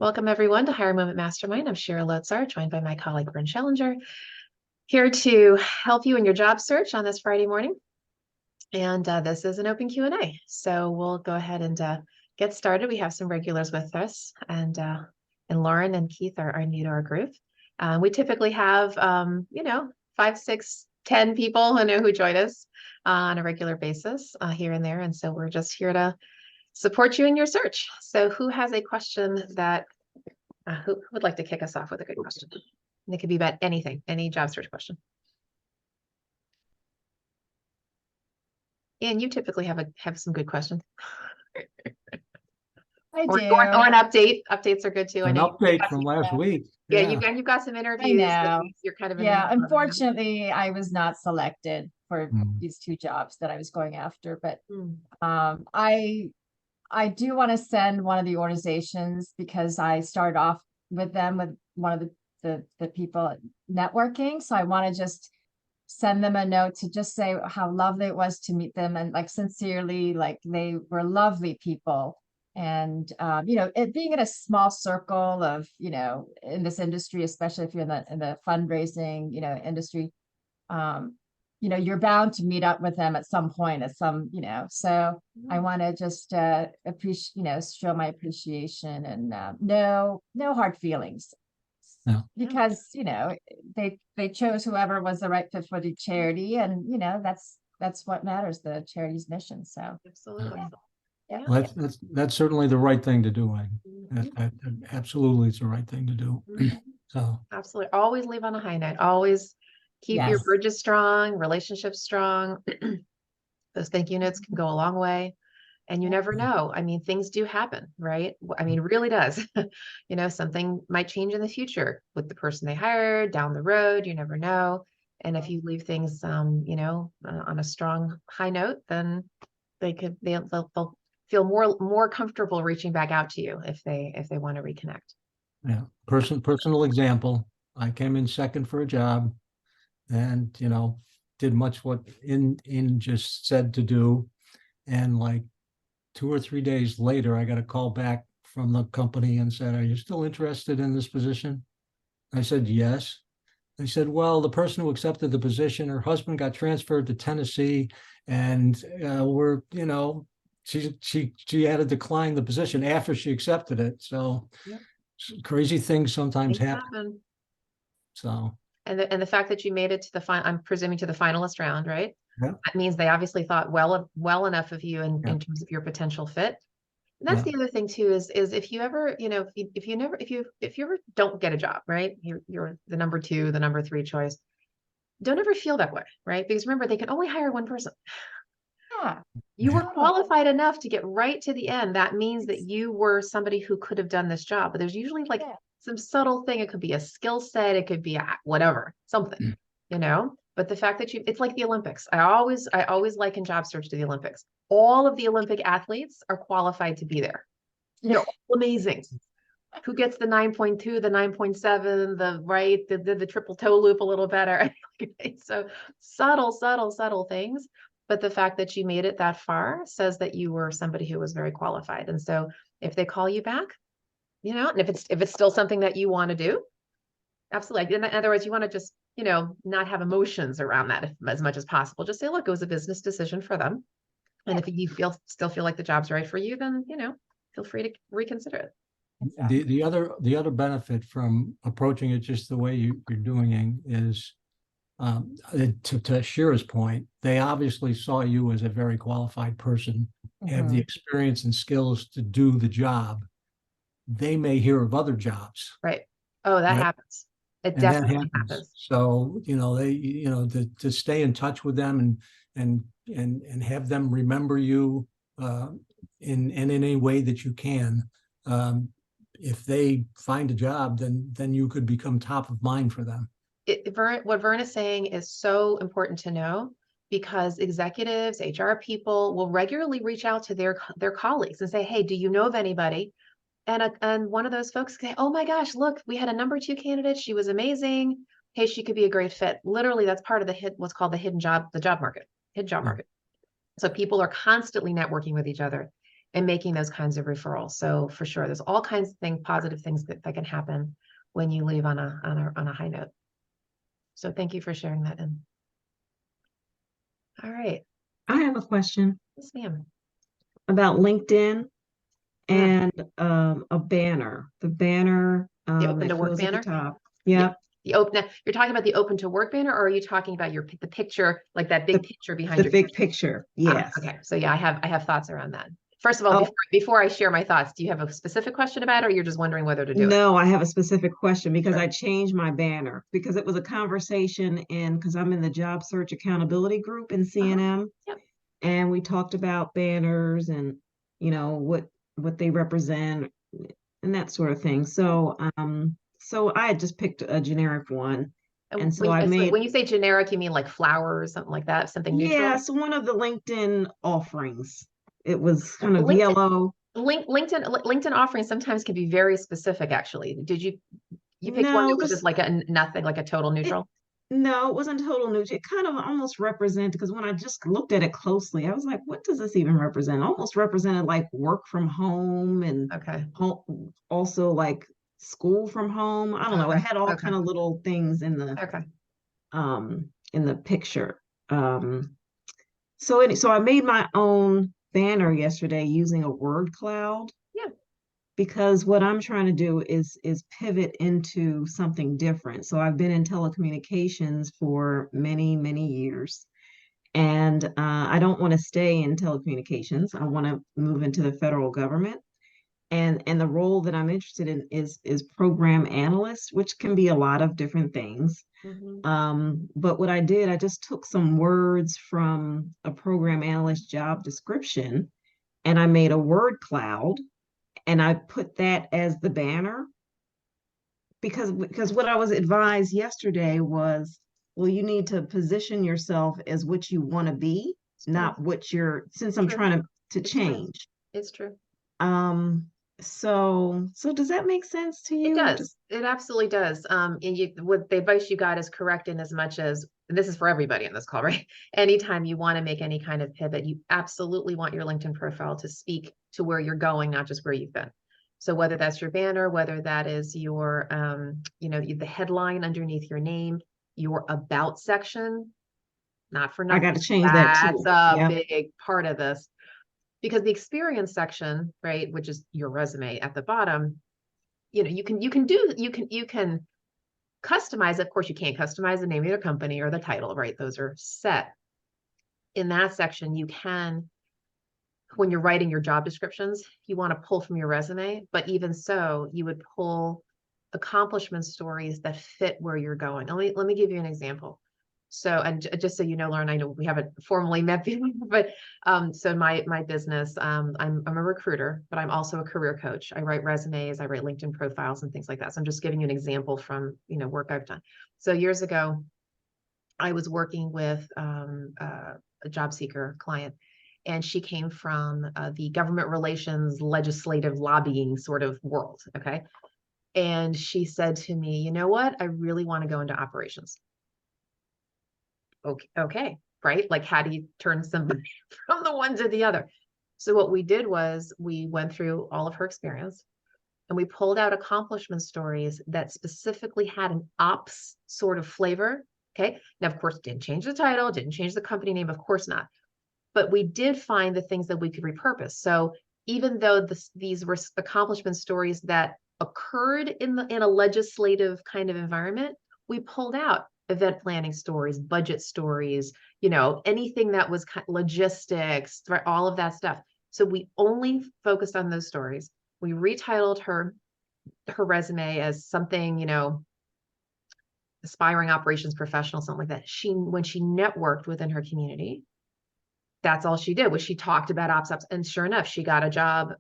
Welcome everyone to Hire Moment Mastermind. I'm Sheryl Lotzar, joined by my colleague Bryn Schellinger, here to help you in your job search on this Friday morning. And this is an open Q&A. So we'll go ahead and get started. We have some regulars with us, and Lauren and Keith are new to our group. We typically have, 5, 6, 10 people who join us on a regular basis here and there. And so we're just here to support you in your search. So who has a question that, who would like to kick us off with a good question? And it could be about anything, any job search question. And you typically have some good questions. I do. Or an update. Updates are good too. An update from last week. Yeah, you've got some interviews. I know. You're kind of unfortunately, I was not selected for these 2 jobs that I was going after, but I do want to send one of the organizations, because I started off with them with one of the people at networking. So I want to just send them a note to just say how lovely it was to meet them, and sincerely, they were lovely people. And it being in a small circle of in this industry, especially if you're in the fundraising industry, you're bound to meet up with them at some point, so I want to just appreciate, show my appreciation, and no hard feelings. No. Because they chose whoever was the right fit for the charity, and that's what matters, the charity's mission. So absolutely. Yeah. Well, that's certainly the right thing to do. Absolutely, it's the right thing to do. So absolutely, always leave on a high note. Always keep your bridges strong, relationships strong. Those thank you notes can go a long way. And you never know. I mean, things do happen, right? I mean, it really does. Something might change in the future with the person they hired down the road. You never know. And if you leave things, on a strong high note, then they'll feel more comfortable reaching back out to you if they want to reconnect. Yeah. Personal example. I came in second for a job, and did much what in just said to do, and 2 or 3 days later, I got a call back from the company and said, "Are you still interested in this position?" I said, "Yes." They said, "Well, the person who accepted the position, her husband got transferred to Tennessee, and she had to decline the position after she accepted it." So crazy things sometimes happen. So and the fact that you made it to the final, I'm presuming to the finalist round, right? Yeah. That means they obviously thought well enough of you in terms of your potential fit. And that's the other thing too, is if you ever, if you ever don't get a job, right? You're the number 2, the number 3 choice. Don't ever feel that way, right? Because remember, they can only hire one person. Yeah. You were qualified enough to get right to the end. That means that you were somebody who could have done this job. But there's usually some subtle thing. It could be a skill set. It could be whatever, something, But the fact that it's like the Olympics. I always liken job search to the Olympics. All of the Olympic athletes are qualified to be there. They're all amazing. Who gets the 9.2, the 9.7, the triple toe loop a little better. So subtle things. But the fact that you made it that far says that you were somebody who was very qualified. And so if they call you back, and if it's still something that you want to do, absolutely. In other words, you want to just, not have emotions around that as much as possible. Just say, look, it was a business decision for them. And if you still feel like the job's right for you, then, feel free to reconsider it. The other benefit from approaching it just the way you're doing it is, to Shira's point, they obviously saw you as a very qualified person, have the experience and skills to do the job. They may hear of other jobs. Right. Oh, that happens. It definitely happens. So, they, to stay in touch with them and have them remember you in any way that you can. If they find a job, then you could become top of mind for them. What Vern is saying is so important to know, because executives, HR people will regularly reach out to their colleagues and say, "Hey, do you know of anybody?" And one of those folks say, "Oh my gosh, look, we had a number 2 candidate. She was amazing. Hey, she could be a great fit." Literally, that's part of what's called the job market. So people are constantly networking with each other. and making those kinds of referrals. So for sure, there's all kinds of things, positive things that can happen when you leave on a high note. So thank you for sharing that in. All right. I have a question Yes, ma'am. about LinkedIn Mm. and a banner. The banner The open to that work goes at the banner? top. Yeah. Yeah, You're talking about the open to work banner, or are you talking about the picture, like that big picture behind the your big picture. Yes. Okay. So yeah, I have thoughts around that. First of all, Oh, before I share my thoughts, do you have a specific question about it, or you're just wondering whether to do it? no, I have a specific question because Sure. I changed my banner because it was a conversation because I'm in the job search accountability group in CNM, Yep. and we talked about banners and what they represent and that sort of thing. So I had just picked a generic one. And so I made, When you say generic, you mean like flower or something like that, something neutral? yes, one of the LinkedIn offerings. It was kind of LinkedIn, yellow. LinkedIn offerings sometimes can be very specific, actually. Did you picked one No, that was just because like a nothing, like a total it neutral? no, it wasn't total neutral. It kind of almost represented because when I just looked at it closely, I was like, what does this even represent? Almost represented like work from home and Okay. also like school from home. I don't know. It Okay. had all Okay. kind of little things Okay. in the picture. So I made my own banner yesterday using a word cloud Yeah. because what I'm trying to do is pivot into something different. So I've been in telecommunications for many, many years. And I don't want to stay in telecommunications. I want to move into the federal government. And the role that I'm interested in is program analyst, which can be a lot of different things. Mhm. But what I did, I just took some words from a program analyst job description and I made a word cloud and I put that as the banner because what I was advised yesterday was, well, you need to position yourself as what you want to be, True. not what you're, since I'm True. trying to It's true. change. It's true. So does that make sense to It you? does. It absolutely does. And what the advice you got is correct in as much as, and this is for everybody on this call, right? Anytime you want to make any kind of pivot, you absolutely want your LinkedIn profile to speak to where you're going, not just where you've been. So whether that's your banner, whether that is your, the headline underneath your name, your about section, not for I got nothing. to change that That's too. a Yep. big part of this, because the experience section, right, which is your resume at the bottom, you can customize. Of course, you can't customize the name of your company or the title, right? Those are set. In that section, you can, when you're writing your job descriptions, you want to pull from your resume, but even so, you would pull accomplishment stories that fit where you're going. Let me give you an example. So, and just so you know, Lauren, I know we haven't formally met before, but so my business, I'm a recruiter, but I'm also a career coach. I write resumes, I write LinkedIn profiles and things like that. So I'm just giving you an example from work I've done. So years ago, I was working with a job seeker client, and she came from the government relations, legislative lobbying sort of world. Okay. And she said to me, you know what? I really want to go into operations. Okay. Right. Like, how do you turn somebody from the one to the other? So what we did was we went through all of her experience and we pulled out accomplishment stories that specifically had an ops sort of flavor. Okay. Now, of course, didn't change the title, didn't change the company name, of course not. But we did find the things that we could repurpose. So even though these were accomplishment stories that occurred in a legislative kind of environment, we pulled out event planning stories, budget stories, anything that was logistics, right, all of that stuff. So we only focused on those stories. We retitled her resume as something, aspiring operations professional, something like that. When she networked within her community, that's all she did was she talked about ops. And sure enough, she got a job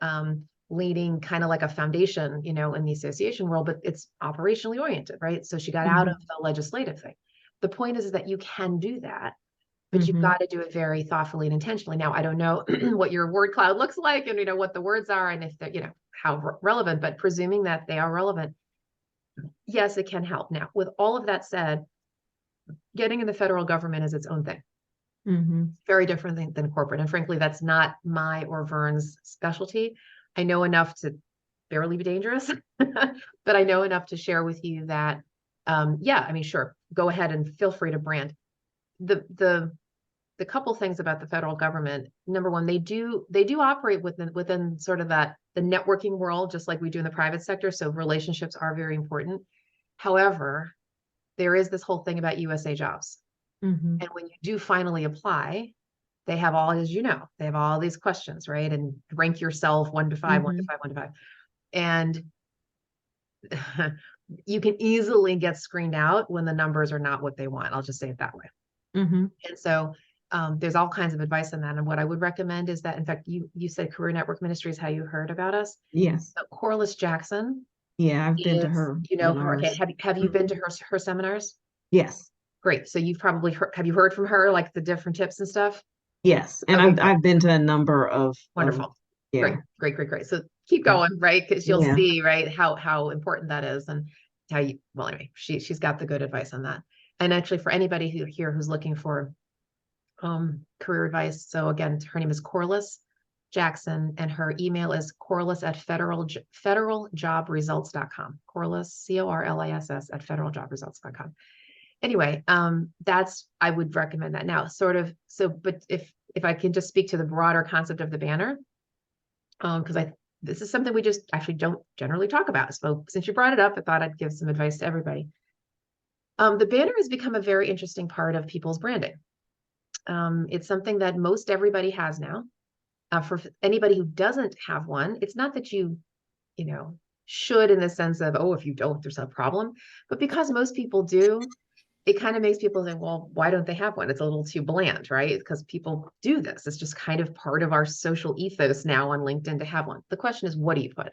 leading kind of like a foundation, in the association world, but it's operationally oriented, right? So she got out of the legislative thing. The point is that you can do that, but you've got to do it very thoughtfully and intentionally. Now, I don't know what your word cloud looks like and, what the words are and if they're, how relevant, but presuming that they are relevant, yes, it can help. Now, with all of that said, getting in the federal government is its own thing. Mm-hmm. Very different than corporate. And frankly, that's not my or Vern's specialty. I know enough to barely be dangerous, but I know enough to share with you that, yeah, I mean, sure, go ahead and feel free to brand. The couple things about the federal government. Number one, they do operate within sort of the networking world, just like we do in the private sector. So relationships are very important. However, there is this whole thing about USA jobs. Mm-hmm. And when you do finally apply, they have all, as you know, they have all these questions, right? And rank yourself 1 to 5, 1 to 5, 1 to 5. And you can easily get screened out when the numbers are not what they want. I'll just say it that way. Mm-hmm. And so there's all kinds of advice on that. And what I would recommend is that, in fact, you said Career Network Ministry is how you heard about us. Yes. So Corliss Jackson Yeah, I've been to is, her you know, her. Okay, webinars. have you been to her seminars? Yes. Great. So you've probably heard, have you heard from her, like the different tips and stuff? Yes. And Okay, I've been to a number of wonderful. yeah. Great. So keep going, right? Because you'll Yeah. see, right, how important that is, and how you, well, anyway, she's got the good advice on that. And actually, for anybody who's looking for career advice, so again, her name is Corliss Jackson, and her email is corliss@federalJobResults.com. Corliss, Corliss @federalJobResults.com. Anyway, that's, I would recommend that now, sort of. So, but if I can just speak to the broader concept of the banner, because this is something we just actually don't generally talk about. So since you brought it up, I thought I'd give some advice to everybody. The banner has become a very interesting part of people's branding. It's something that most everybody has now. For anybody who doesn't have one, it's not that you know, should, in the sense of, oh, if you don't, there's a problem, but because most people do, it kind of makes people think, well, why don't they have one? It's a little too bland, right? Because people do this. It's just kind of part of our social ethos now on LinkedIn to have one. The question is, what do you put?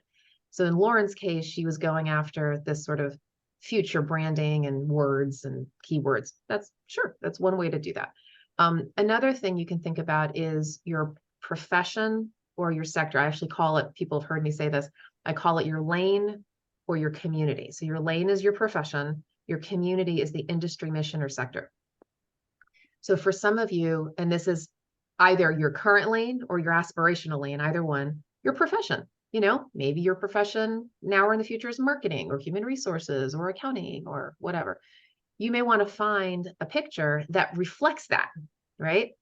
So in Lauren's case, she was going after this sort of future branding and words and keywords. That's one way to do that. Another thing you can think about is your profession or your sector. I actually call it, people have heard me say this, I call it your lane or your community. So your lane is your profession. Your community is the industry, mission, or sector. So for some of you, and this is either your current lane or your aspirational lane, either one, your profession. You know, maybe your profession now or in the future is marketing or human resources or accounting or whatever. You may want to find a picture that reflects that, right?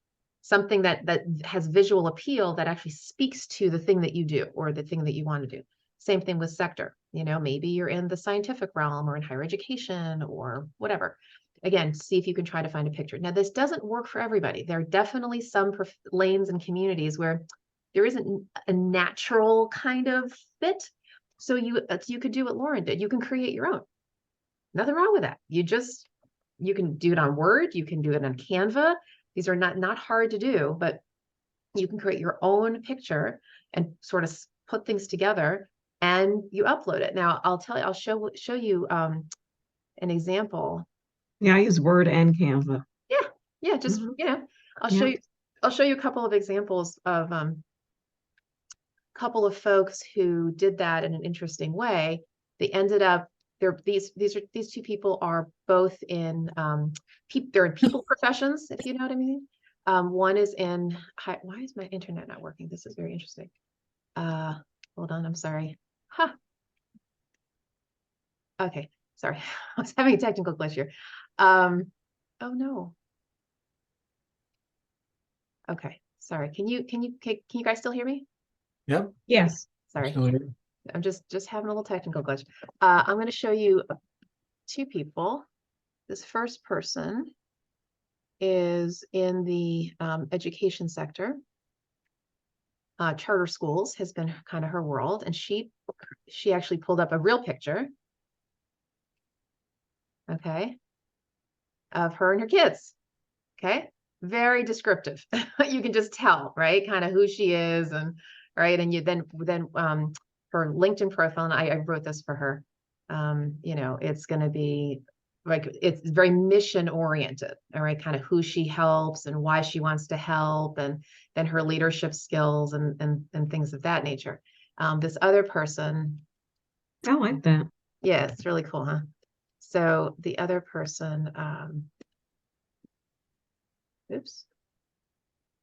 Something that has visual appeal that actually speaks to the thing that you do or the thing that you want to do. Same thing with sector. You know, maybe you're in the scientific realm or in higher education or whatever. Again, see if you can try to find a picture. Now, this doesn't work for everybody. There are definitely some lanes and communities where there isn't a natural kind of fit. So you could do what Lauren did. You can create your own. Nothing wrong with that. You can do it on Word. You can do it on Canva. These are not hard to do, but you can create your own picture and sort of put things together and you upload it. Now I'll show you an example. Yeah, I use Word and Canva. Yeah, just Mhm. you know, I'll Yeah. show you a couple of examples of couple of folks who did that in an interesting way. They ended up, these two people are both in they're in people professions, if you know what I mean. One is in why is my internet not working? This is very interesting. Hold on, I'm sorry. Huh. Okay, sorry. I was having a technical glitch here. Oh no. Okay, sorry. Can you guys still hear me? Yep, Yes. Sorry. still here. I'm just having a little technical glitch. I'm going to show you two people. This first person is in the education sector. Charter schools has been kind of her world, and she actually pulled up a real picture, okay, of her and her kids. Okay, very descriptive. You can just tell, right, kind of who she is, and right, and you then her LinkedIn profile, and I wrote this for her. You know, it's going to be like, it's very mission oriented, all right, kind of who she helps and why she wants to help, and then her leadership skills and things of that nature. This other person, I like that. yeah, it's really cool, huh? So the other person, oops,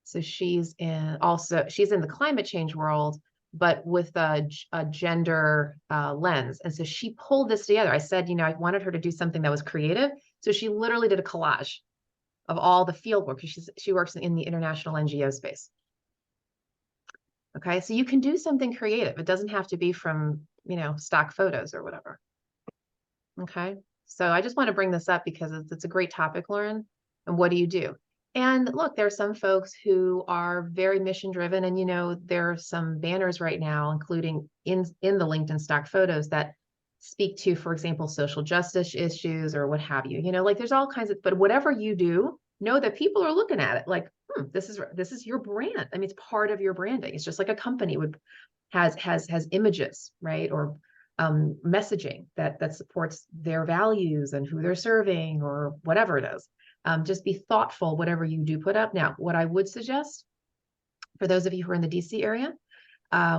So she's in the climate change world, but with a gender lens. And so she pulled this together. I said, I wanted her to do something that was creative. So she literally did a collage of all the field work, because she works in the international NGO space. Okay, so you can do something creative. It doesn't have to be from, stock photos or whatever. Okay, so I just want to bring this up because it's a great topic, Lauren. And what do you do? And look, there are some folks who are very mission driven, and there are some banners right now, including in the LinkedIn stock photos, that speak to, for example, social justice issues or what have you. Like there's all kinds of, but whatever you do, know that people are looking at it like, this is your brand. I mean, it's part of your branding. It's just like a company has images, right? Or messaging that supports their values and who they're serving or whatever it is. Just be thoughtful, whatever you do put up. Now, what I would suggest for those of you who are in the DC area,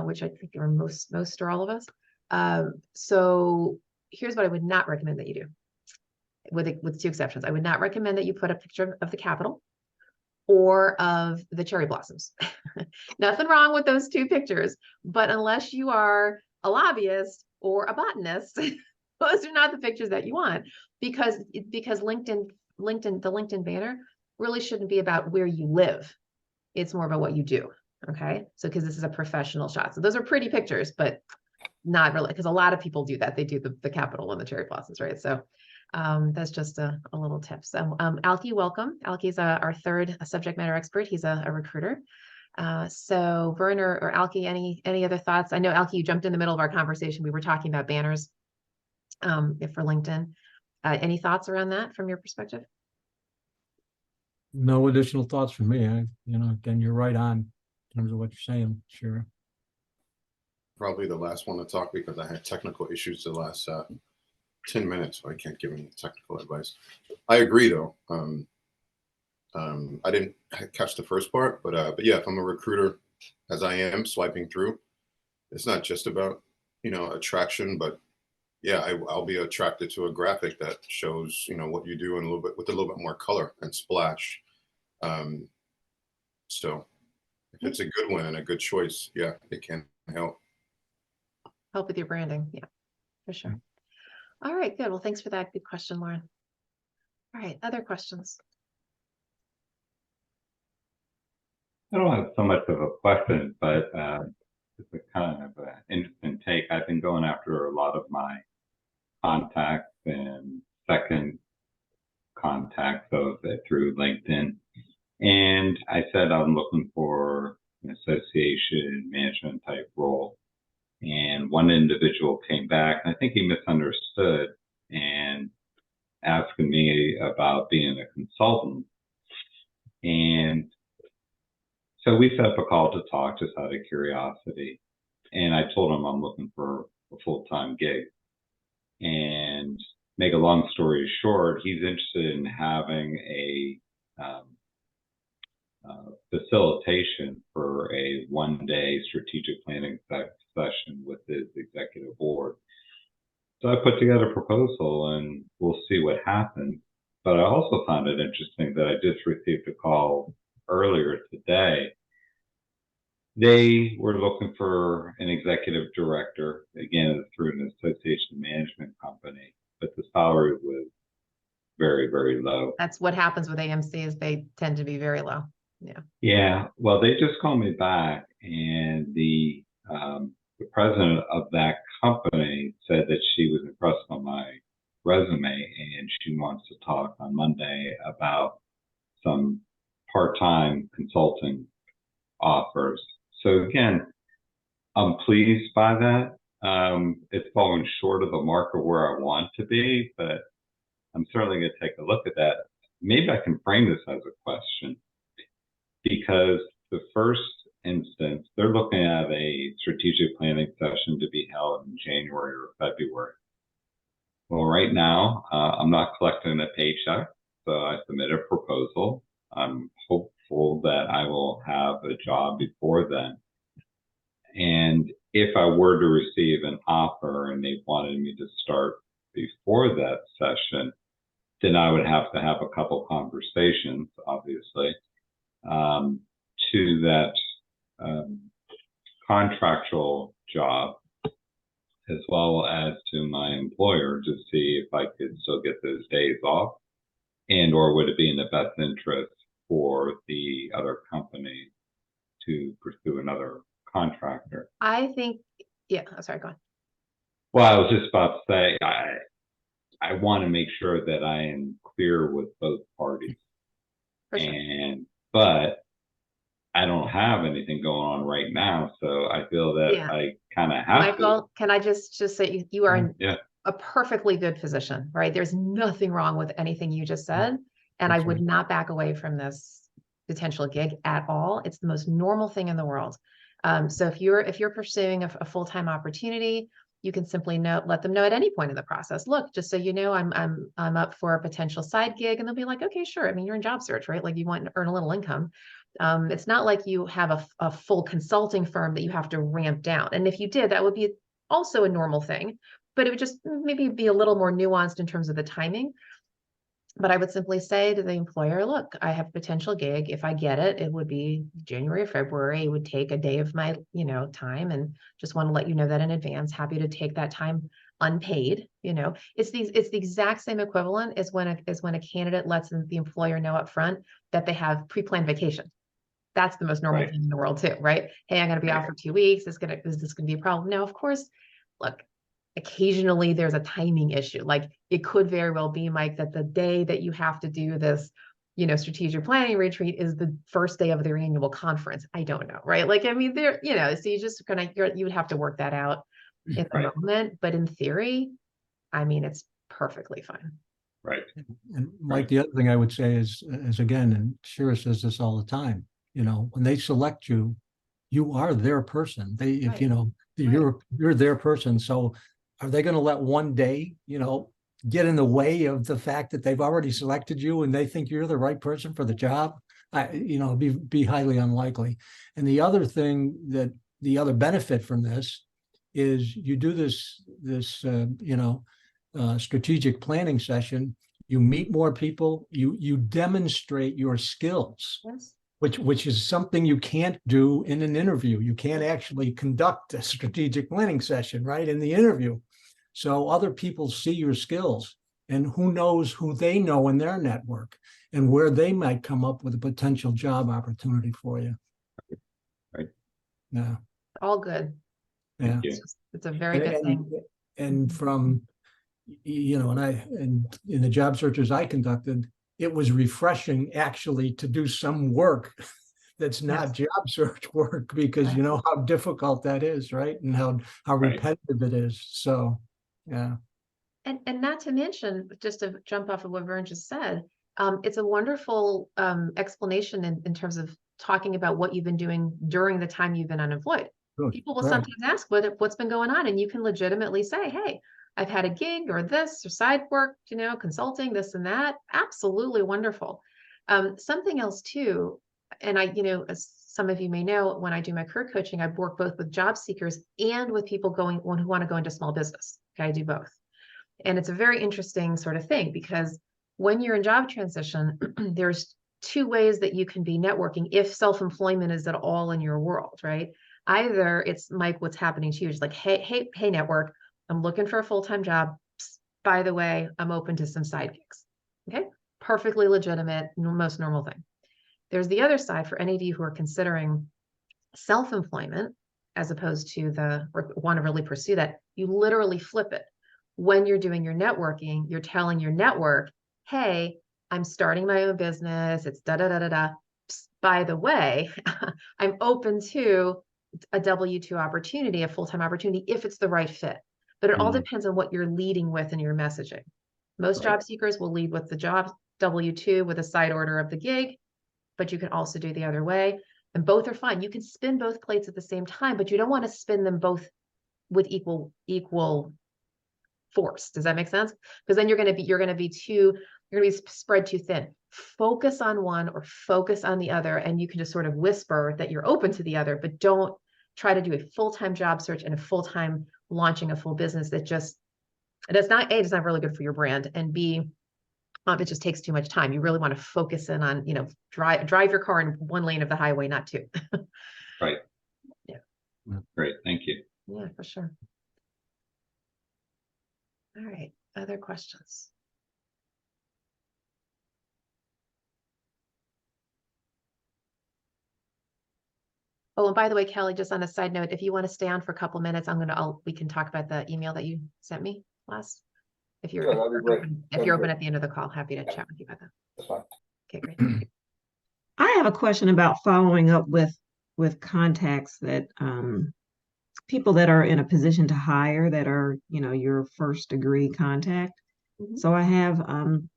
which I think are most or all of us. So here's what I would not recommend that you do, with two exceptions. I would not recommend that you put a picture of the Capitol or of the cherry blossoms. Nothing wrong with those two pictures, but unless you are a lobbyist or a botanist, those are not the pictures that you want, because the LinkedIn banner really shouldn't be about where you live. It's more about what you do. Okay. So, because this is a professional shot. So those are pretty pictures, but not really, because a lot of people do that. They do the Capitol and the cherry blossoms, right? So that's just a little tip. So Alki, welcome. Alki's our third subject matter expert. He's a recruiter. So Werner or Alki, any other thoughts? I know, Alki, you jumped in the middle of our conversation. We were talking about banners for LinkedIn. Any thoughts around that from your perspective? No additional thoughts from me. Again, you're right on in terms of what you're saying. Sure. Probably the last one to talk because I had technical issues the last 10 minutes, so I can't give any technical advice. I agree, though. I didn't catch the first part, but yeah, if I'm a recruiter, as I am swiping through, it's not just about attraction, but yeah, I'll be attracted to a graphic that shows what you do in with a little bit more color and splash. So if it's a good one and a good choice, yeah, it can help. Help with your branding, yeah, for sure. All right, good. Well, thanks for that. Good question, Lauren. All right, other questions? I don't have so much of a question, but it's a kind of an interesting take. I've been going after a lot of my contacts and second contacts through LinkedIn. And I said I'm looking for an association management type role. And one individual came back, and I think he misunderstood and asking me about being a consultant. And so we set up a call to talk just out of curiosity. And I told him I'm looking for a full-time gig. And make a long story short, he's interested in having a facilitation for a one-day strategic planning session with his executive board. So I put together a proposal and we'll see what happens. But I also found it interesting that I just received a call earlier today. They were looking for an executive director, again, through an association management company, but the salary was very, very low. That's what happens with AMCs. They tend to be very low. Yeah. Yeah. Well, they just called me back, and the president of that company said that she was impressed by my resume and she wants to talk on Monday about some part-time consulting offers. So again, I'm pleased by that. It's falling short of the mark of where I want to be, but I'm certainly going to take a look at that. Maybe I can frame this as a question, because the first instance, they're looking at a strategic planning session to be held in January or February. Well, right now, I'm not collecting a paycheck, so I submitted a proposal. I'm hopeful that I will have a job before then. And if I were to receive an offer and they wanted me to start before that session, then I would have to have a couple conversations, obviously, to that contractual job as well as to my employer to see if I could still get those days off, and or would it be in the best interest for the other company to pursue another contractor? I think, yeah, I'm sorry, go on. Well, I was just about to say, I want to make sure that I am clear with both parties. For sure. But I don't have anything going on right now, so I feel that Yeah. I kind of have Michael, can I just say you are in Yeah. a perfectly good position, right? There's nothing wrong with anything you just said. And I That's would right. not back away from this potential gig at all. It's the most normal thing in the world. So if you're pursuing a full-time opportunity, you can simply let them know at any point in the process. Look, just so you know, I'm up for a potential side gig, and they'll be like, okay, sure. I mean, you're in job search, right? Like you want to earn a little income. It's not like you have a full consulting firm that you have to ramp down. And if you did, that would be also a normal thing, but it would just maybe be a little more nuanced in terms of the timing. But I would simply say to the employer, look, I have a potential gig. If I get it, it would be January or February. It would take a day of my, time, and just want to let you know that in advance. Happy to take that time unpaid. It's the exact same equivalent as when a candidate lets the employer know up front that they have pre-planned vacation. That's the most normal Right. thing in the world too, right? Hey, I'm going to be out for 2 weeks. Is this going to be a problem? Now, of course, look, occasionally there's a timing issue. Like it could very well be, Mike, that the day that you have to do this, strategic planning retreat is the first day of their annual conference. I don't know, right? Like, I mean, so you would have to work that out in the Right. moment. But in theory, I mean, it's perfectly fine. Right. And Mike, the other thing I would say is again, and Shira says this all the time, when they select you, you are their person. Right. You're their person. So are they going to let one day, get in the way of the fact that they've already selected you and they think you're the right person for the job? Be highly unlikely. And the other benefit from this is you do this strategic planning session, you meet more people, you demonstrate your skills. Yes. Which is something you can't do in an interview. You can't actually conduct a strategic planning session, right, in the interview. So other people see your skills, and who knows who they know in their network and where they might come up with a potential job opportunity for you. Right. Yeah. All good. Yeah. It's a very good thing. And from, and in the job searches I conducted, it was refreshing actually to do some work that's not job search work, because you know how difficult that is, right? And how repetitive it is. So, yeah. And not to mention, just to jump off of what Vern just said, it's a wonderful explanation in terms of talking about what you've been doing during the time you've been unemployed. Good. People will Right. sometimes ask what's been going on, and you can legitimately say, hey, I've had a gig or this or side work, consulting, this and that. Absolutely wonderful. Something else too, and as some of you may know, when I do my career coaching, I work both with job seekers and with people who want to go into small business. Okay, I do both. And it's a very interesting sort of thing, because when you're in job transition, there's two ways that you can be networking if self-employment is at all in your world, right? Either it's, Mike, what's happening to you is like, hey, network, I'm looking for a full-time job. Psst, by the way, I'm open to some side gigs. Okay, perfectly legitimate, most normal thing. There's the other side for any of you who are considering self-employment as opposed to or want to really pursue that. You literally flip it. When you're doing your networking, you're telling your network, hey, I'm starting my own business. It's da da da da da. Psst, by the way, I'm open to a W-2 opportunity, a full-time opportunity, if it's the right fit. But it all depends on what you're leading with in your messaging. Most job seekers will lead with the job W-2 with a side order of the gig, but you can also do the other way. And both are fine. You can spin both plates at the same time, but you don't want to spin them both with equal force. Does that make sense? Because then you're going to be spread too thin. Focus on one or focus on the other, and you can just sort of whisper that you're open to the other, but don't try to do a full-time job search and a full-time launching a full business it's not really good for your brand, and B, It just takes too much time. You really want to focus in on, drive your car in one lane of the highway, not two. Right. Yeah. Great. Thank you. Yeah, for sure. All right. Other questions? Oh, and by the way, Kelly, just on a side note, if you want to stay on for a couple minutes, we can talk about the email that you sent me last. If you're, Sure, that'd be great. if you're open at the end of the call, happy to chat with you about that. That's fine. Okay, great. I have a question about following up with contacts that people that are in a position to hire that are, your first degree contact. Mhm.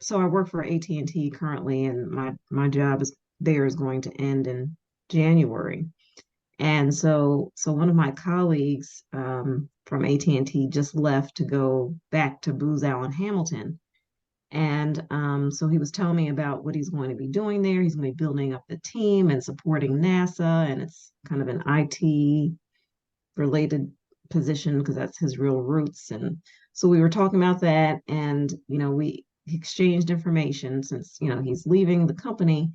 So I work for AT&T currently, and my job is going to end in January. And so one of my colleagues from AT&T just left to go back to Booz Allen Hamilton. And so he was telling me about what he's going to be doing there. He's going to be building up the team and supporting NASA, and it's kind of an IT related position because that's his real roots. And so we were talking about that, and we exchanged information since he's leaving the company.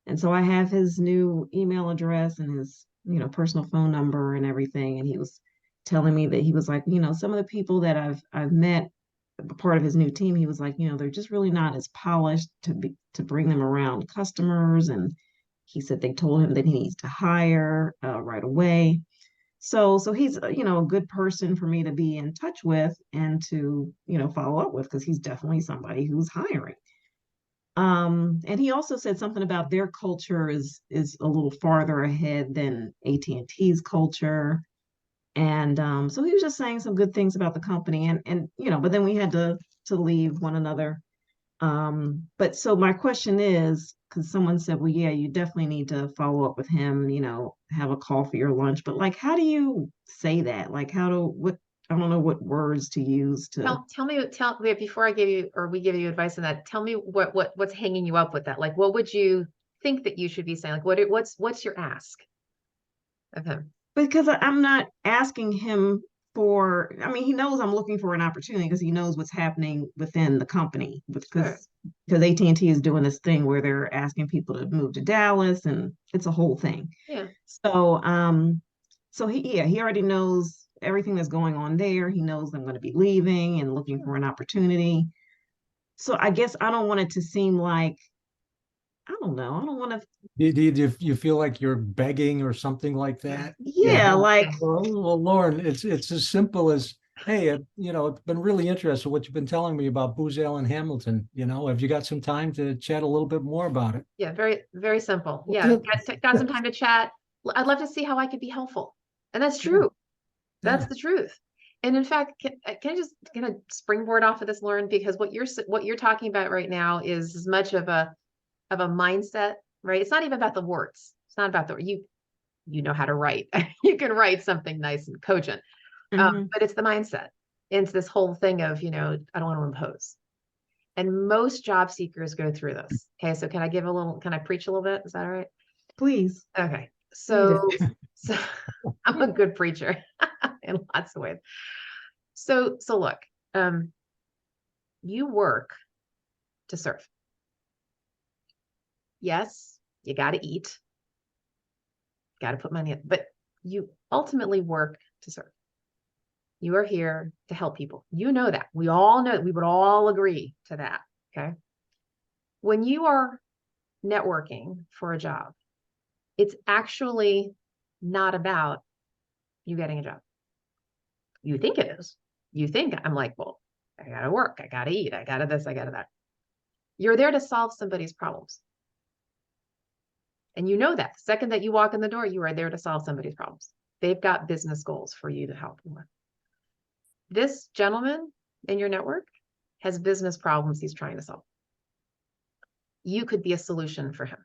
And so I have his new email address and his personal phone number and everything. And he was telling me that he was like, some of the people that I've met part of his new team, he was like, they're just really not as polished to bring them around customers. And he said they told him that he needs to hire right away. So he's a good person for me to be in touch with and to follow up with, because he's definitely somebody who's hiring. And he also said something about their culture is a little farther ahead than AT&T's culture. And so he was just saying some good things about the company, and but then we had to leave one another. But so my question is, because someone said, well, yeah, you definitely need to follow up with him, have a coffee or lunch. But like, how do you say that? Like, I don't know what words to use to. Tell me before I give you, or we give you advice on that. Tell me what's hanging you up with that. Like, what would you think that you should be saying? Like, what's your ask of him? Because I'm not asking him for, I mean, he knows I'm looking for an opportunity because he knows what's happening within the company, because AT&T is doing this thing where they're asking people to move to Dallas, and it's a whole thing. Yeah. So he already knows everything that's going on there. He knows I'm going to be leaving and looking for an opportunity. So I guess I don't want it to seem like, I don't know. I don't want to. Do you feel like you're begging or something like that? Yeah, like, well, Lauren, it's as simple as, hey, it's been really interesting what you've been telling me about Booz Allen Hamilton. Have you got some time to chat a little bit more about it? Yeah, very, very simple. Yeah, got some time to chat. I'd love to see how I could be helpful. And that's true. That's the truth. And in fact, can I just kind of springboard off of this, Lauren, because what you're talking about right now is as much of a mindset, right? It's not even about the words. It's not about you know how to write. You can write something nice and cogent. But it's the mindset. It's this whole thing of, I don't want to impose. And most job seekers go through this. Okay. So can I preach a little bit? Is that all right? please. Okay. So I'm a good preacher in lots of ways. So look, you work to serve. Yes, you got to eat, got to put money in, but you ultimately work to serve. You are here to help people. You know that. We all know, we would all agree to that. Okay. When you are networking for a job, it's actually not about you getting a job. You think it is. You think I'm like, well, I got to work. I got to eat. I got to this. I got to that. You're there to solve somebody's problems. And you know that the second that you walk in the door, you are there to solve somebody's problems. They've got business goals for you to help them with. This gentleman in your network has business problems he's trying to solve. You could be a solution for him,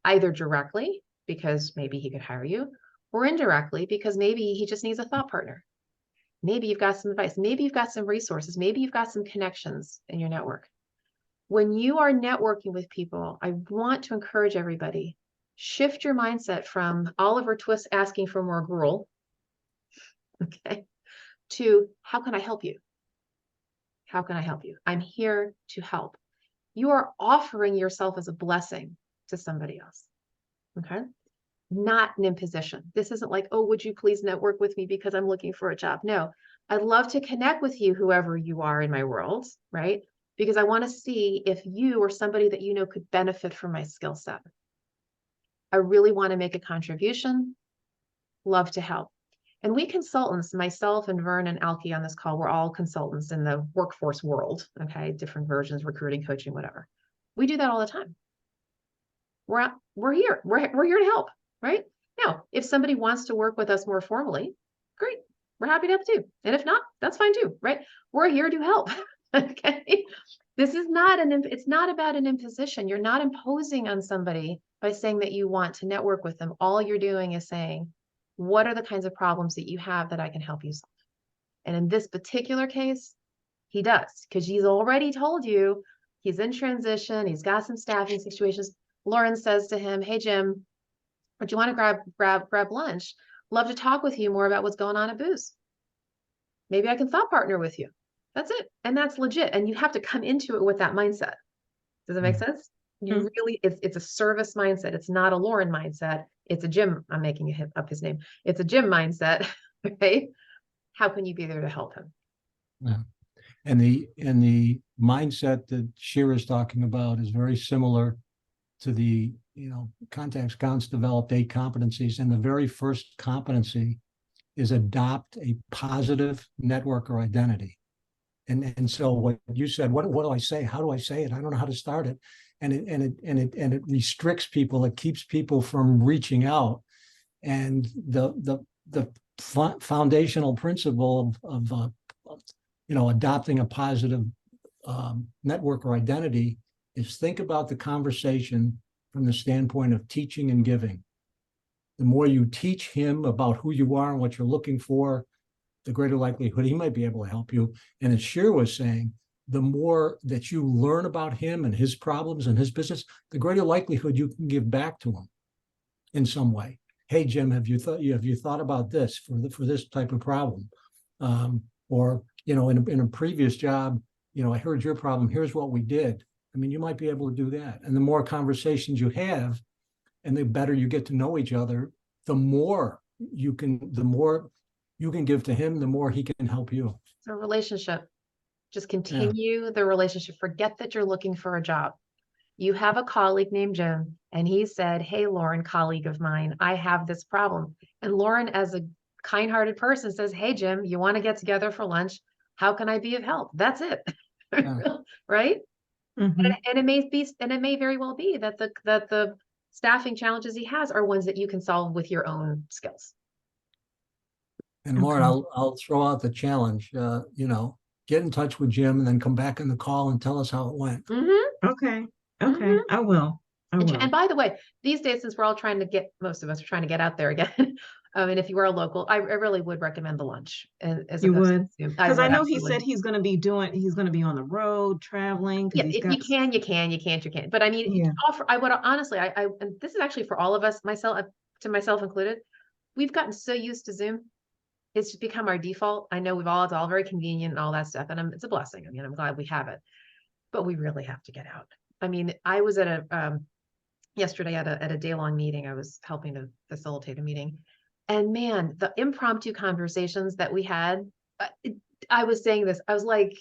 either directly, because maybe he could hire you, or indirectly, because maybe he just needs a thought partner. Maybe you've got some advice. Maybe you've got some resources. Maybe you've got some connections in your network. When you are networking with people, I want to encourage everybody, shift your mindset from Oliver Twist asking for more gruel, okay, to how can I help you? How can I help you? I'm here to help. You are offering yourself as a blessing to somebody else. Okay. Not an imposition. This isn't like, oh, would you please network with me because I'm looking for a job? No, I'd love to connect with you, whoever you are in my world, right? Because I want to see if you or somebody that you know could benefit from my skill set. I really want to make a contribution. Love to help. And we consultants, myself and Vern and Alki on this call, we're all consultants in the workforce world. Okay. Different versions, recruiting, coaching, whatever. We do that all the time. We're here. We're here to help, right? Now, if somebody wants to work with us more formally, great. We're happy to help too. And if not, that's fine too, right? We're here to help. Okay. This is not it's not about an imposition. You're not imposing on somebody by saying that you want to network with them. All you're doing is saying, what are the kinds of problems that you have that I can help you solve? And in this particular case, he does, because he's already told you he's in transition. He's got some staffing situations. Lauren says to him, hey, Jim, would you want to grab lunch? Love to talk with you more about what's going on at Booz. Maybe I can thought partner with you. That's it. And that's legit. And you have to come into it with that mindset. Does it make sense? You really, it's a service mindset. It's not a Lauren mindset. It's a Jim. I'm making up his name. It's a Jim mindset, right? How can you be there to help him? Yeah. And the mindset that Shira's talking about is very similar to the, Contacts Counts developed 8 competencies. And the very first competency is adopt a positive networker identity. And so what you said, what do I say? How do I say it? I don't know how to start it. And it restricts people. It keeps people from reaching out. And the foundational principle of adopting a positive networker identity is think about the conversation from the standpoint of teaching and giving. The more you teach him about who you are and what you're looking for, the greater likelihood he might be able to help you. And as Shira was saying, the more that you learn about him and his problems and his business, the greater likelihood you can give back to him in some way. Hey, Jim, have you thought about this for this type of problem? Or in a previous job, I heard your problem. Here's what we did. I mean, you might be able to do that. And the more conversations you have, and the better you get to know each other, the more you can give to him, the more he can help you. It's a relationship. Just continue the relationship. Forget that you're looking for a job. You have a colleague named Jim, and he said, hey, Lauren, colleague of mine, I have this problem. And Lauren, as a kind-hearted person, says, hey, Jim, you want to get together for lunch? How can I be of help? That's it. Right? Mhm. And it may very well be that the staffing challenges he has are ones that you can solve with your own skills. And Lauren, I'll throw out the challenge, get in touch with Jim and then come back in the call and tell us how it went. Okay. I will. And by the way, these days, since we're all most of us are trying to get out there again. And if you are a local, I really would recommend the lunch. You would? Because I know he absolutely. said he's going to be on the road traveling. Yeah, if you can, you can, you can't, you can't. But I mean, I would honestly, and this is actually for all of us, myself included, we've gotten so used to Zoom. It's just become our default. I know it's all very convenient and all that stuff. And it's a blessing. I mean, I'm glad we have it, but we really have to get out. I mean, I was at yesterday at a day-long meeting. I was helping to facilitate a meeting. And man, the impromptu conversations that we had, I was saying this, I was like,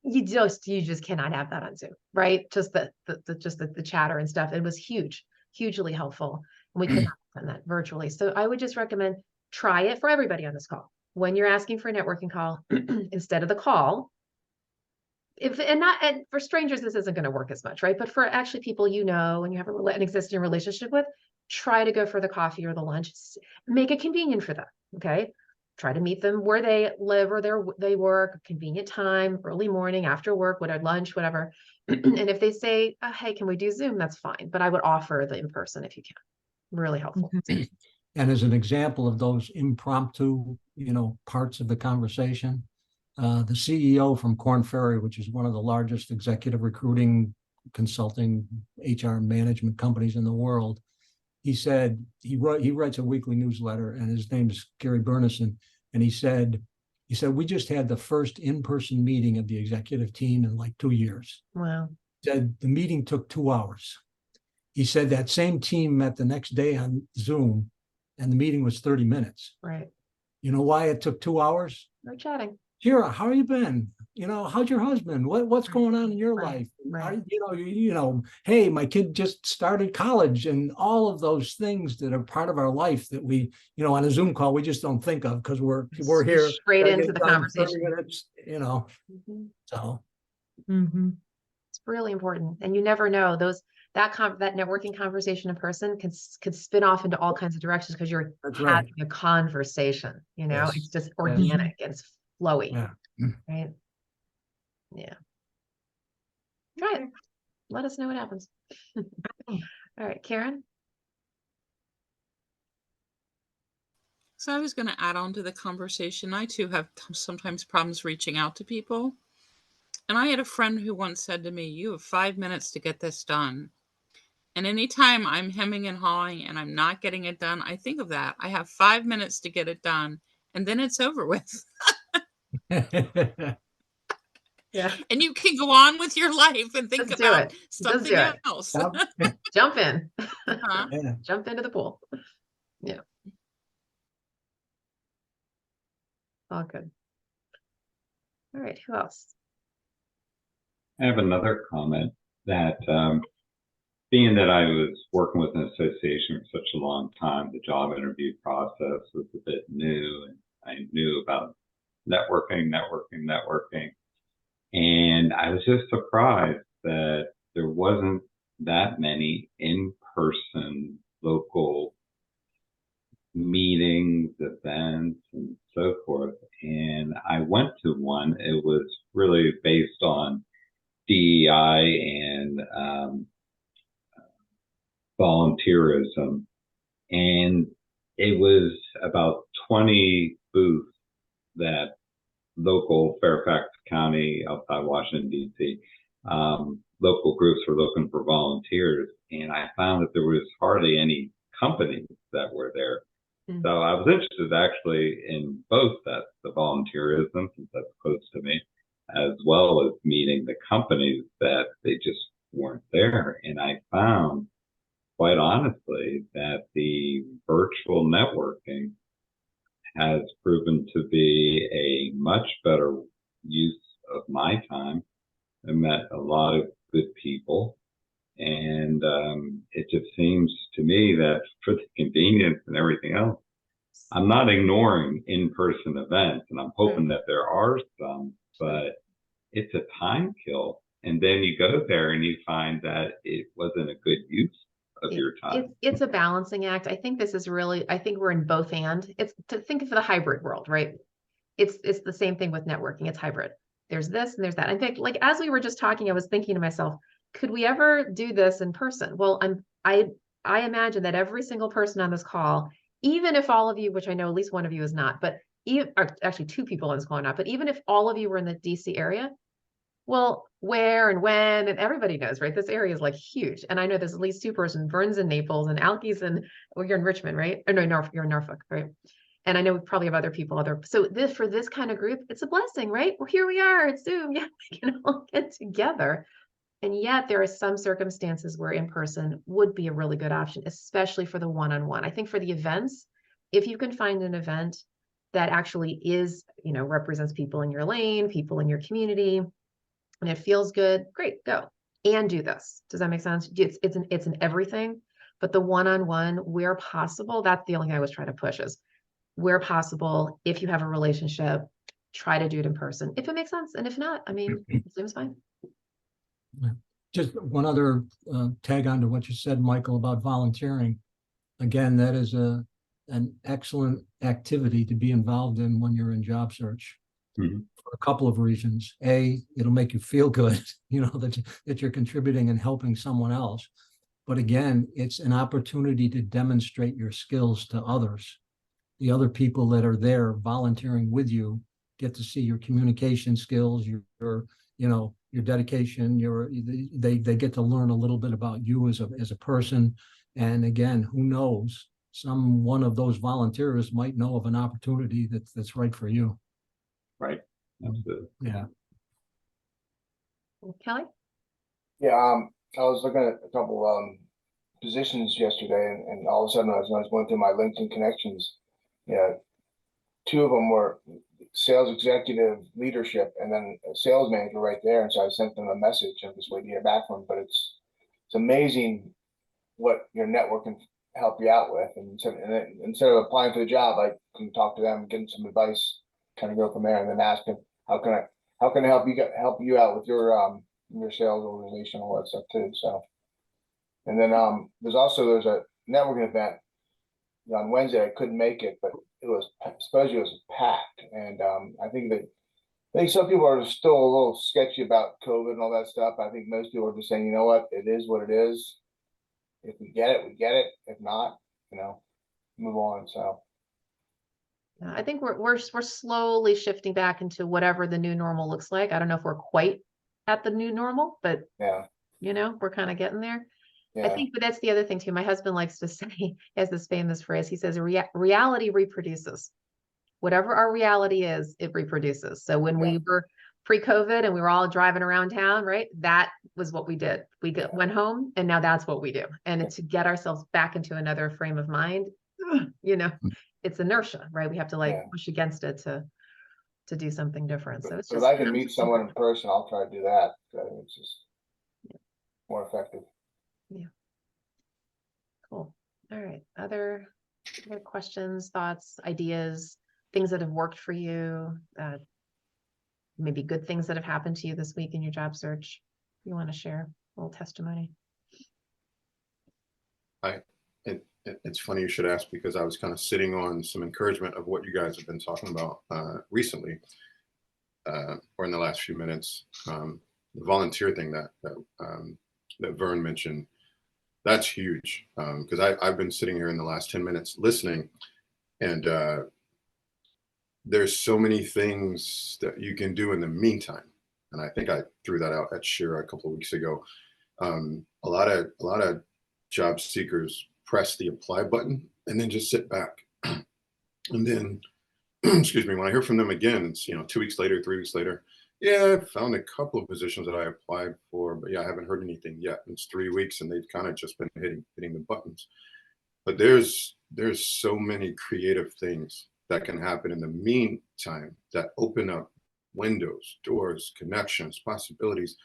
you just cannot have that on Zoom, right? Just the chatter and stuff. It was hugely helpful. And we could not have done that virtually. So I would just recommend try it for everybody on this call. When you're asking for a networking call, instead of the call, and for strangers, this isn't going to work as much, right? But for actually people and you have an existing relationship with, try to go for the coffee or the lunch. Make it convenient for them, okay? Try to meet them where they live or they work, convenient time, early morning, after work, whatever, lunch, whatever. And if they say, hey, can we do Zoom? That's fine. But I would offer the in-person if you can. Really helpful. And as an example of those impromptu, parts of the conversation, the CEO from Korn Ferry, which is one of the largest executive recruiting, consulting, HR management companies in the world, he said he writes a weekly newsletter, and his name is Gary Burnison, and he said we just had the first in-person meeting of the executive team in like 2 years. Wow. said the meeting took 2 hours. He said that same team met the next day on Zoom and the meeting was 30 minutes. Right. You know why it took 2 hours? We're chatting. Kira, how you been? You know, how's your husband? What's going on in your Right, life? right. You know, hey, my kid just started college, and all of those things that are part of our life that we, you know, on a Zoom call, we just don't think of because we're here straight gotta get into it the done in 30 conversation. minutes, you know. Mhm. So It's really important, and you never know that networking conversation in person could spin off into all kinds of directions because you're that's having right. a conversation. You know, Yes. it's just Yes. organic and it's flowy, Yeah. right? Yeah. Try it. Let us know what happens. All right, Karen. So I was going to add on to the conversation. I too have sometimes problems reaching out to people. And I had a friend who once said to me, "You have 5 minutes to get this done." And anytime I'm hemming and hawing and I'm not getting it done, I think of that. I have 5 minutes to get it done, and then it's over with. Yeah. And you can go on with your life and think Let's do about it. Let's do something it. else. Jump in. Huh? Yeah. Jump into the pool. Yeah. All good. All right. Who else? I have another comment that being that I was working with an association for such a long time, the job interview process was a bit new, and I knew about networking. And I was just surprised that there wasn't that many in-person local meetings, events, and so forth. And I went to one. It was really based on DEI and volunteerism. And it was about 20 booths that local Fairfax County, outside Washington, D.C., local groups were looking for volunteers. And I found that there was hardly any companies that were there. Mm. So I was interested actually in both that, the volunteerism, since that's close to me, as well as meeting the companies that they just weren't there. And I found, quite honestly, that the virtual networking has proven to be a much better use of my time. I met a lot of good people, and it just seems to me that for the convenience and everything else, I'm not ignoring in-person events, and I'm hoping that there are some, but it's a time kill. And then you go there and you find that it wasn't a good use of your time. It's a balancing act. I think this is really, I think we're in both and. It's to think of the hybrid world, right? It's the same thing with networking. It's hybrid. There's this and there's that. In fact, like as we were just talking, I was thinking to myself, could we ever do this in person? Well, I imagine that every single person on this call, even if all of you, which I know at least one of you is not, but even actually 2 people on this call are not, but even if all of you were in the DC area, well, where and when, and everybody knows, right? This area is like huge. And I know there's at least 2 persons, Vern's in Naples and Alky's in, well, you're in Richmond, right? Or no, you're in Norfolk, right? And I know we probably have other people, so this, for this kind of group, it's a blessing, right? Well, here we are, it's Zoom. Yeah, we can all get together. And yet there are some circumstances where in person would be a really good option, especially for the one-on-one. I think for the events, if you can find an event that actually is, you know, represents people in your lane, people in your community, and it feels good, great, go and do this. Does that make sense? It's an everything, but the one-on-one where possible, that's the only thing I was trying to push is where possible, if you have a relationship, try to do it in person if it makes sense. And if not, I mean, Zoom's fine. Just one other tag on to what you said, Michael, about volunteering. Again, that is an excellent activity to be involved in when you're in job search. Mm-hmm. For a couple of reasons. A, it'll make you feel good, you know, that you're contributing and helping someone else. But again, it's an opportunity to demonstrate your skills to others. The other people that are there volunteering with you get to see your communication skills, your you know, your dedication, they get to learn a little bit about you as a person. And again, who knows, one of those volunteers might know of an opportunity that's right for you. Right. Absolutely. Yeah. Kelly? Yeah, I was looking at a couple positions yesterday, and all of a sudden, as I was going through my LinkedIn connections, yeah, two of them were sales executive leadership, and then a sales manager right there. And so I sent them a message. I'm just waiting to hear back from them. But it's amazing what your network can help you out with. And instead of applying for the job, I can talk to them, get them some advice, kind of go from there, and then ask them how can I help you out with your sales organization, all that stuff too. So, and then there's a networking event on Wednesday. I couldn't make it, but supposedly it was packed, and I think some people are still a little sketchy about COVID and all that stuff. I think most people are just saying, you know what, it is what it is. If we get it, we get it. If not, move on. So I think we're slowly shifting back into whatever the new normal looks like. I don't know if we're quite at the new normal, but yeah, we're kind of getting there. I yeah, think, but that's the other thing too. My husband likes to say, he has this famous phrase. He says, reality reproduces. Whatever our reality is, it reproduces. So when we were pre-COVID and we were all driving around town, right? That was what we did. We went home, and now that's what we do. And to get ourselves back into another frame of mind, it's inertia, right? We have to push against it to do something different. So it's But if just, I can meet someone in person, I'll try to do that. I think it's just more effective. Yeah. Cool. All right. Other questions, thoughts, ideas, things that have worked for you, maybe good things that have happened to you this week in your job search. You want to share a little testimony? It's funny you should ask, because I was kind of sitting on some encouragement of what you guys have been talking about recently, or in the last few minutes. The volunteer thing that Vern mentioned, that's huge, because I've been sitting here in the last 10 minutes listening, and there's so many things that you can do in the meantime. And I think I threw that out at Shira a couple of weeks ago. A lot of job seekers press the apply button and then just sit back. And then, excuse me, when I hear from them again, it's 2 weeks later, 3 weeks later. Yeah, I found a couple of positions that I applied for, but I haven't heard anything yet. It's 3 weeks, and they've kind of just been hitting the buttons. But there's so many creative things that can happen in the meantime that open up windows, doors, connections, possibilities,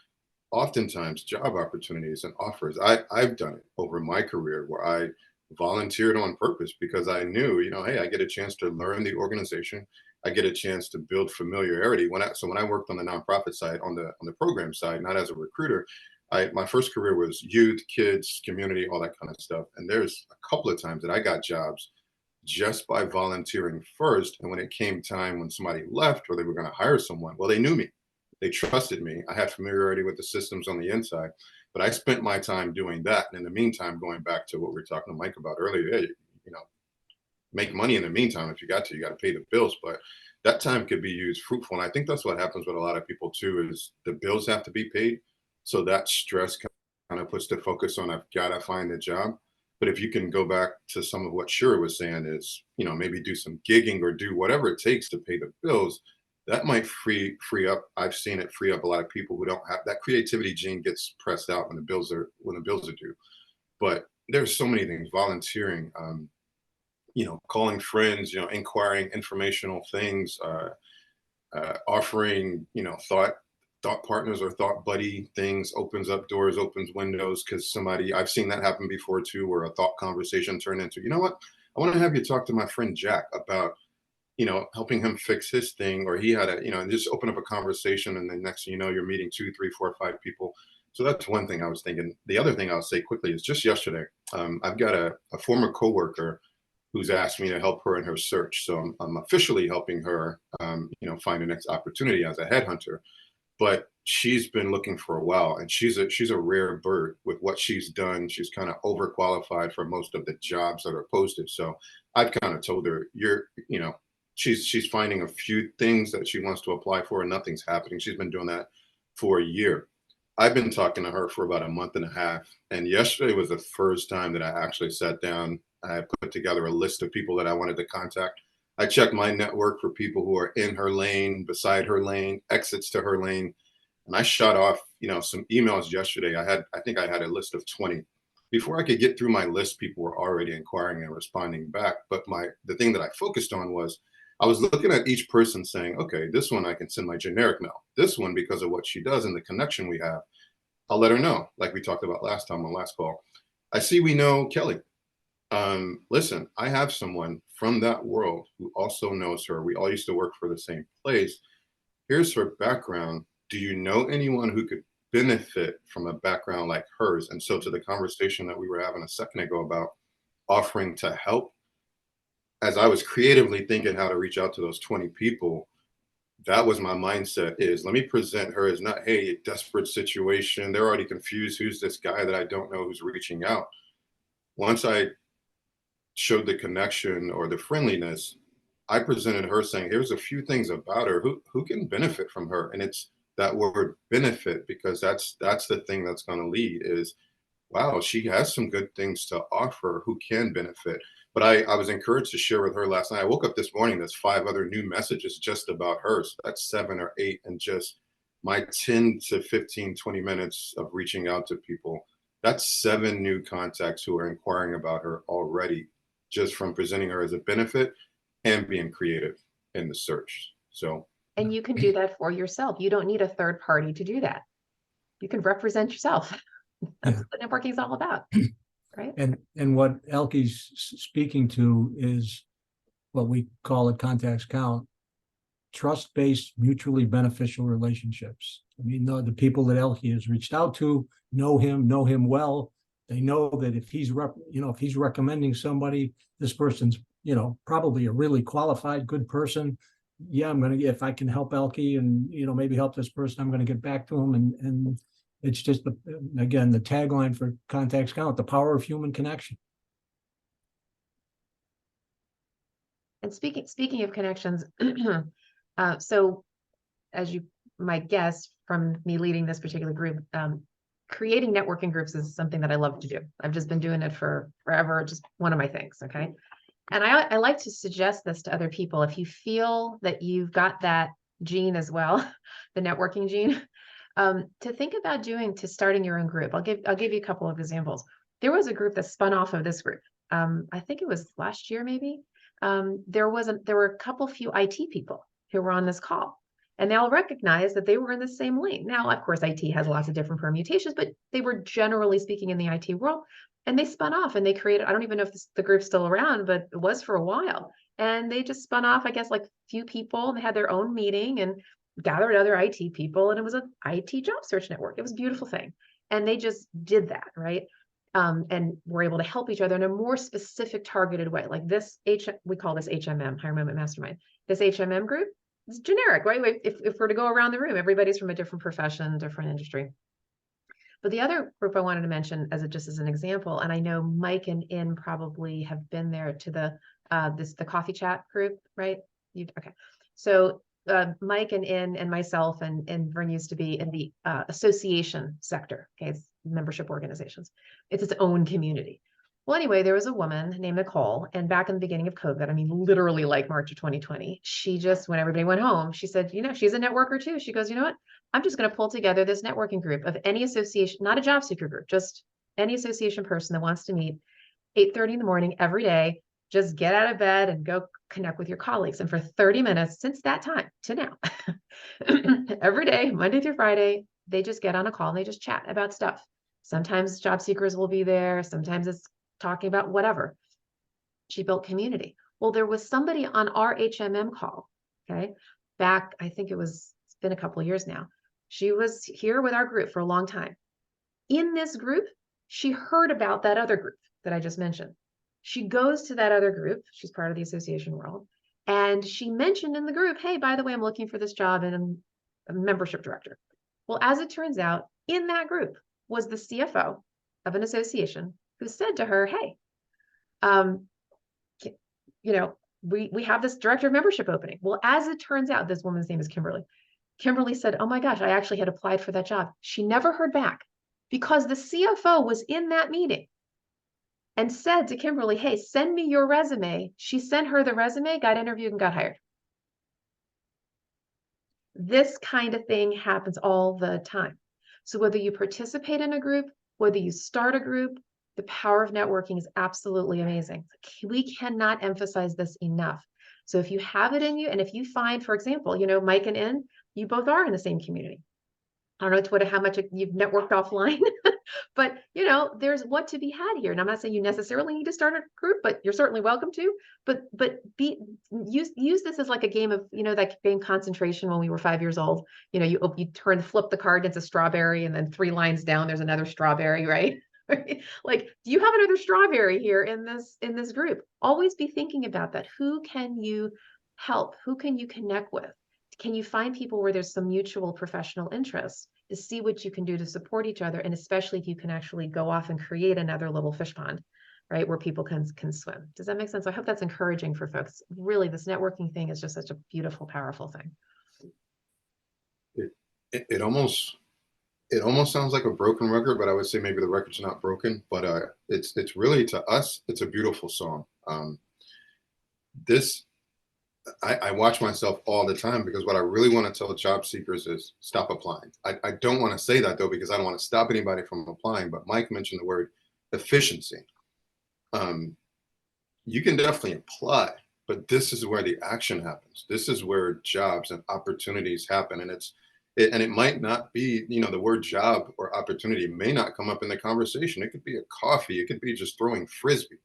oftentimes job opportunities and offers. I've done it over my career where I volunteered on purpose because I knew, hey, I get a chance to learn the organization. I get a chance to build familiarity. When I worked on the nonprofit side, on the program side, not as a recruiter, my first career was youth, kids, community, all that kind of stuff. And there's a couple of times that I got jobs just by volunteering first. And when it came time when somebody left or they were going to hire someone, well, they knew me. They trusted me. I had familiarity with the systems on the inside, but I spent my time doing that. And in the meantime, going back to what we were talking to Mike about earlier, hey, make money in the meantime. If you got to pay the bills, but that time could be used fruitful. And I think that's what happens with a lot of people too, is the bills have to be paid. So that stress kind of puts the focus on, I've got to find a job. But if you can go back to some of what Shira was saying is, maybe do some gigging or do whatever it takes to pay the bills, that might free up. I've seen it free up a lot of people who don't have that creativity gene gets pressed out when the bills are due. But there's so many things, volunteering, calling friends, inquiring informational things, offering, thought partners or thought buddy things, opens up doors, opens windows. Because I've seen that happen before too, where a thought conversation turned into, you know what, I want to have you talk to my friend Jack about, helping him fix his thing, or he had and just open up a conversation. And then next thing you know, you're meeting 2, 3, 4, 5 people. So that's one thing I was thinking. The other thing I'll say quickly is just yesterday, I've got a former coworker who's asked me to help her in her search. So I'm officially helping her, find the next opportunity as a headhunter. But she's been looking for a while, and she's a rare bird with what she's done. She's kind of overqualified for most of the jobs that are posted. So I've kind of told her, she's finding a few things that she wants to apply for, and nothing's happening. She's been doing that for a year. I've been talking to her for about a month and a half, and yesterday was the first time that I actually sat down. I put together a list of people that I wanted to contact. I checked my network for people who are in her lane, beside her lane, exits to her lane. And I shot off, some emails yesterday. I think I had a list of 20. Before I could get through my list, people were already inquiring and responding back. But the thing that I focused on was I was looking at each person saying, okay, this one I can send my generic mail. This one, because of what she does and the connection we have, I'll let her know, like we talked about last time on last call. I see we know Kelly. Listen, I have someone from that world who also knows her. We all used to work for the same place. Here's her background. Do you know anyone who could benefit from a background like hers? And so to the conversation that we were having a second ago about offering to help, as I was creatively thinking how to reach out to those 20 people, that was my mindset, is let me present her as not, hey, desperate situation. They're already confused. Who's this guy that I don't know who's reaching out? Once I showed the connection or the friendliness, I presented her saying, here's a few things about her who can benefit from her. And it's that word benefit, because that's the thing that's going to lead is, wow, she has some good things to offer who can benefit. But I was encouraged to share with her last night. I woke up this morning, there's 5 other new messages just about her. So that's 7 or 8. And just my 10 to 15, 20 minutes of reaching out to people, that's 7 new contacts who are inquiring about her already, just from presenting her as a benefit and being creative in the search. So, and you can do that for yourself. You don't need a third party to do that. You can represent yourself. That's what networking is all about, right? And what Elke's speaking to is what we call at Contacts Count, trust-based, mutually beneficial relationships. I mean, the people that Elke has reached out to know him well. They know that if he's recommending somebody, this person's, probably a really qualified, good person. Yeah, if I can help Elke and, maybe help this person, I'm going to get back to him. And it's just, again, the tagline for Contacts Count, the power of human connection. And speaking of connections, so as you might guess from me leading this particular group, creating networking groups is something that I love to do. I've just been doing it for forever, just one of my things, okay? And I like to suggest this to other people. If you feel that you've got that gene as well, the networking gene, to think about starting your own group. I'll give you a couple of examples. There was a group that spun off of this group. I think it was last year, maybe. There were a few IT people who were on this call, and they all recognized that they were in the same lane. Now, of course, IT has lots of different permutations, but they were generally speaking in the IT world, and they spun off and they created, I don't even know if the group's still around, but it was for a while. And they just spun off, I guess, like a few people, and they had their own meeting and gathered other IT people, and it was an IT job search network. It was a beautiful thing. And they just did that, right? And we're able to help each other in a more specific, targeted way. Like this, we call this HMM, Higher Moment Mastermind. This HMM group is generic, right? If we're to go around the room, everybody's from a different profession, different industry. But the other group I wanted to mention just as an example, and I know Mike and In probably have been there to the coffee chat group, right? Okay. So Mike and In and myself and Vern used to be in the association sector. Okay, it's membership organizations. It's its own community. Well, anyway, there was a woman named Nicole, and back in the beginning of COVID, I mean, literally like March of 2020, she just, when everybody went home, she said, she's a networker too. She goes, you know what? I'm just going to pull together this networking group of any association, not a job seeker group, just any association person that wants to meet 8:30 in the morning every day. Just get out of bed and go connect with your colleagues. And for 30 minutes since that time to now, every day, Monday through Friday, they just get on a call and they just chat about stuff. Sometimes job seekers will be there. Sometimes it's talking about whatever. She built community. Well, there was somebody on our HMM call, okay, back, I think it's been a couple of years now. She was here with our group for a long time. In this group, she heard about that other group that I just mentioned. She goes to that other group. She's part of the association world. And she mentioned in the group, hey, by the way, I'm looking for this job and I'm a membership director. Well, as it turns out, in that group was the CFO of an association who said to her, hey, we have this director of membership opening. Well, as it turns out, this woman's name is Kimberly. Kimberly said, oh my gosh, I actually had applied for that job. She never heard back because the CFO was in that meeting and said to Kimberly, hey, send me your resume. She sent her the resume, got interviewed, and got hired. This kind of thing happens all the time. So whether you participate in a group, whether you start a group, the power of networking is absolutely amazing. We cannot emphasize this enough. So if you have it in you, and if you find, for example, Mike and In, you both are in the same community. I don't know, Twitter, how much you've networked offline, but there's what to be had here. And I'm not saying you necessarily need to start a group, but you're certainly welcome to. But use this as like a game of, that game Concentration when we were 5 years old. You flip the card, it's a strawberry, and then 3 lines down, there's another strawberry, right? Like, do you have another strawberry here in this group? Always be thinking about that. Who can you help? Who can you connect with? Can you find people where there's some mutual professional interest to see what you can do to support each other? And especially if you can actually go off and create another little fish pond, right, where people can swim. Does that make sense? I hope that's encouraging for folks. Really, this networking thing is just such a beautiful, powerful thing. It almost sounds like a broken record, but I would say maybe the record's not broken. But it's really, to us, it's a beautiful song. I watch myself all the time, because what I really want to tell job seekers is stop applying. I don't want to say that, though, because I don't want to stop anybody from applying. But Mike mentioned the word efficiency. You can definitely apply, but this is where the action happens. This is where jobs and opportunities happen. And it might not be, the word job or opportunity may not come up in the conversation. It could be a coffee. It could be just throwing Frisbee.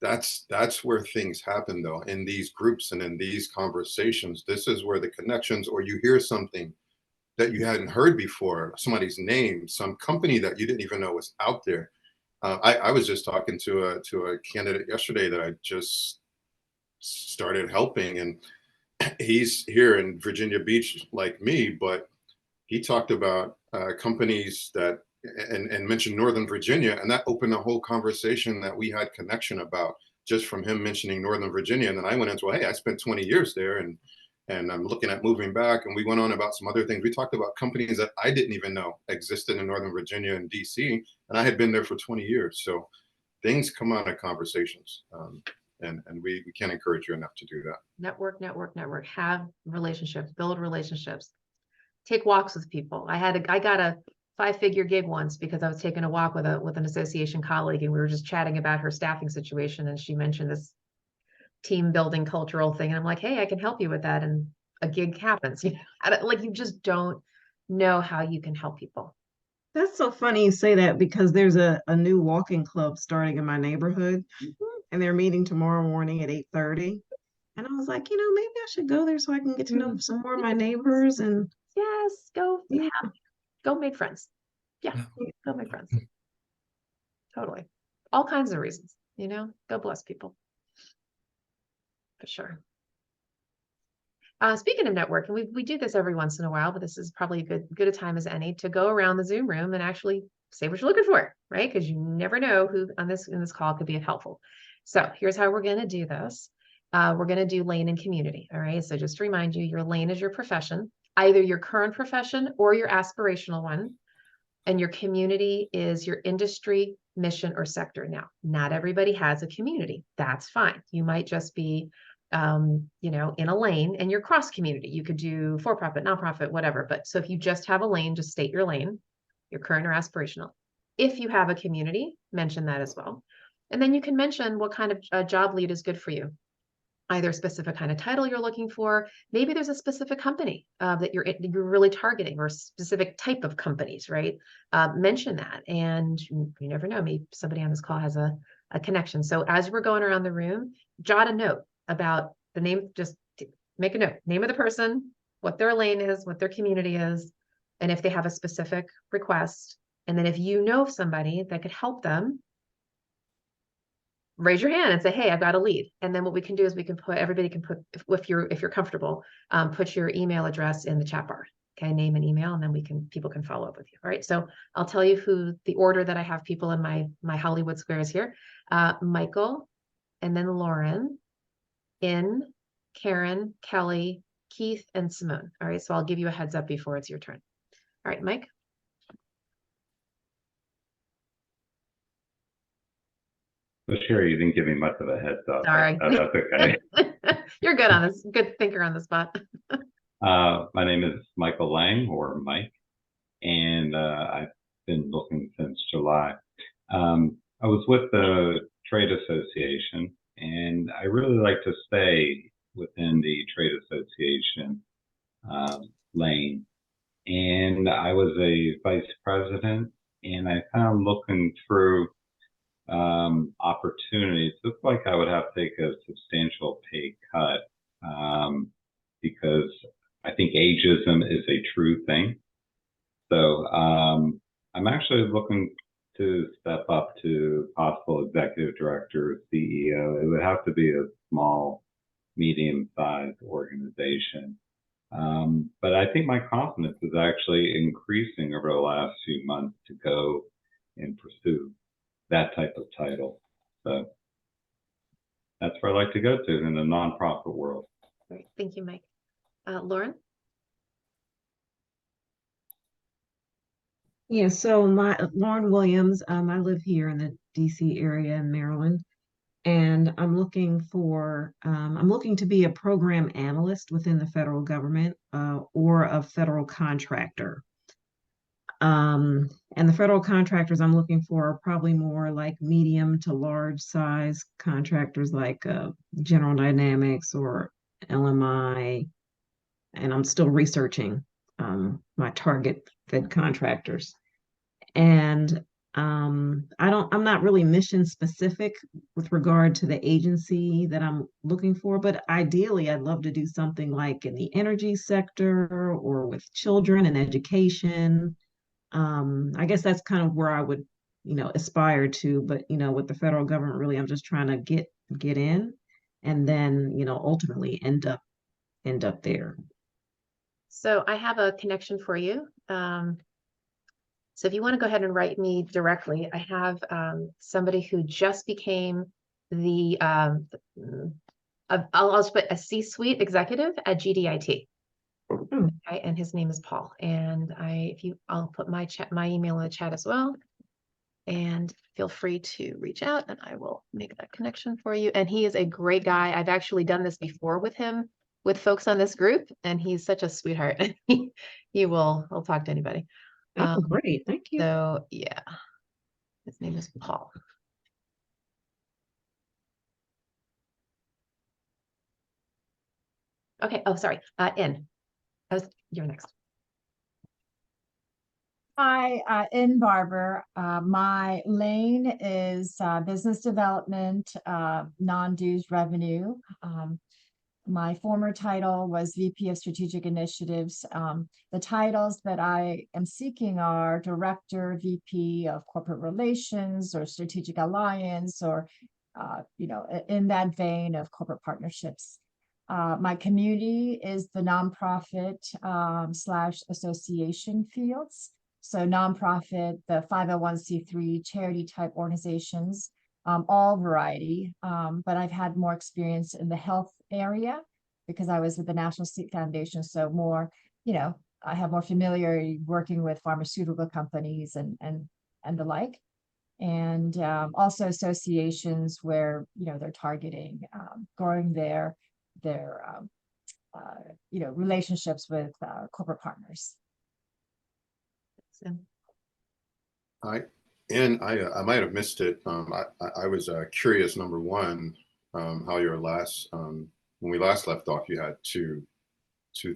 That's where things happen, though, in these groups and in these conversations. This is where the connections, or you hear something that you hadn't heard before, somebody's name, some company that you didn't even know was out there. I was just talking to a candidate yesterday that I just started helping, and he's here in Virginia Beach like me, but he talked about companies that and mentioned Northern Virginia, and that opened a whole conversation that we had connection about just from him mentioning Northern Virginia. And then I went into, hey, I spent 20 years there, and I'm looking at moving back. And we went on about some other things. We talked about companies that I didn't even know existed in Northern Virginia and DC, and I had been there for 20 years. So things come out of conversations, and we can't encourage you enough to do that. Network, have relationships, build relationships, take walks with people. I got a 5-figure gig once because I was taking a walk with an association colleague, and we were just chatting about her staffing situation, and she mentioned this team building cultural thing, and I'm like, hey, I can help you with that, and a gig happens. Like, you just don't know how you can help people. That's so funny you say that, because there's a new walking club starting in my neighborhood, and they're meeting tomorrow morning at 8:30. And I was like, maybe I should go there so I can get to know some more of my neighbors. And yes, go yeah. Go make friends. Yeah, go make friends. Totally. All kinds of reasons, go bless people. For sure. Speaking of networking, we do this every once in a while, but this is probably good a time as any to go around the Zoom room and actually say what you're looking for, right? Because you never know who in this call could be helpful. So here's how we're going to do this. We're going to do lane and community. All right. So just to remind you, your lane is your profession, either your current profession or your aspirational one. And your community is your industry, mission, or sector. Now, not everybody has a community. That's fine. You might just be, in a lane, and you're cross community. You could do for-profit, nonprofit, whatever. But so if you just have a lane, just state your lane, your current or aspirational. If you have a community, mention that as well. And then you can mention what kind of job lead is good for you. Either a specific kind of title you're looking for. Maybe there's a specific company that you're really targeting, or a specific type of companies, right? Mention that, and you never know, maybe somebody on this call has a connection. So as we're going around the room, jot a note about the name, just make a note, name of the person, what their lane is, what their community is, and if they have a specific request. And then if you know somebody that could help them, raise your hand and say, hey, I've got a lead. And then what we can do is everybody can put, if you're comfortable, put your email address in the chat bar. Okay, name and email, and then people can follow up with you. All right. So I'll tell you who the order that I have people in my Hollywood squares here. Michael, and then Lauren, Karen, Kelly, Keith, and Simone. All right. So I'll give you a heads up before it's your turn. All right, Mike. So Sherry, you didn't give me much of a heads up. Sorry. That's okay. You're good on this. Good thinker on the spot. My name is Michael Lang, or Mike, and I've been looking since July. I was with the trade association, and I really like to stay within the trade association lane. And I was a vice president, and I found looking through opportunities, looked like I would have to take a substantial pay cut because I think ageism is a true thing. So I'm actually looking to step up to possible executive director, CEO. It would have to be a small, medium-sized organization. But I think my confidence is actually increasing over the last few months to go and pursue that type of title. So that's where I like to go to in the nonprofit world. Great. Thank you, Mike. Lauren? Yeah, so Lauren Williams, I live here in the DC area in Maryland, and I'm looking to be a program analyst within the federal government, or a federal contractor. And the federal contractors I'm looking for are probably more like medium to large size contractors like General Dynamics or LMI, and I'm still researching my target Fed contractors. And I'm not really mission specific with regard to the agency that I'm looking for, but ideally I'd love to do something like in the energy sector or with children and education. I guess that's kind of where I would, aspire to, but with the federal government, really, I'm just trying to get in and then, ultimately end up there. So I have a connection for you. So if you want to go ahead and write me directly, I have somebody who just became the, I'll just put a C-suite executive at GDIT. Okay, and his name is Paul. And I'll put my email in the chat as well. And feel free to reach out and I will make that connection for you. And he is a great guy. I've actually done this before with him, with folks on this group, and he's such a sweetheart. He'll talk to anybody. Oh, great. Thank you. So yeah, his name is Paul. Okay. Oh, sorry. You're next. Hi, In Barber. My lane is business development, non-dues revenue. My former title was VP of Strategic Initiatives. The titles that I am seeking are Director, VP of Corporate Relations, or Strategic Alliance, or in that vein of corporate partnerships. My community is the nonprofit / association fields. So nonprofit, the 501c3 charity type organizations, all variety. But I've had more experience in the health area because I was with the National Sleep Foundation. So more, I have more familiarity working with pharmaceutical companies and the like. And also associations where, they're targeting growing their relationships with corporate partners. I might have missed it. I was curious, number one, how your when we last left off, you had two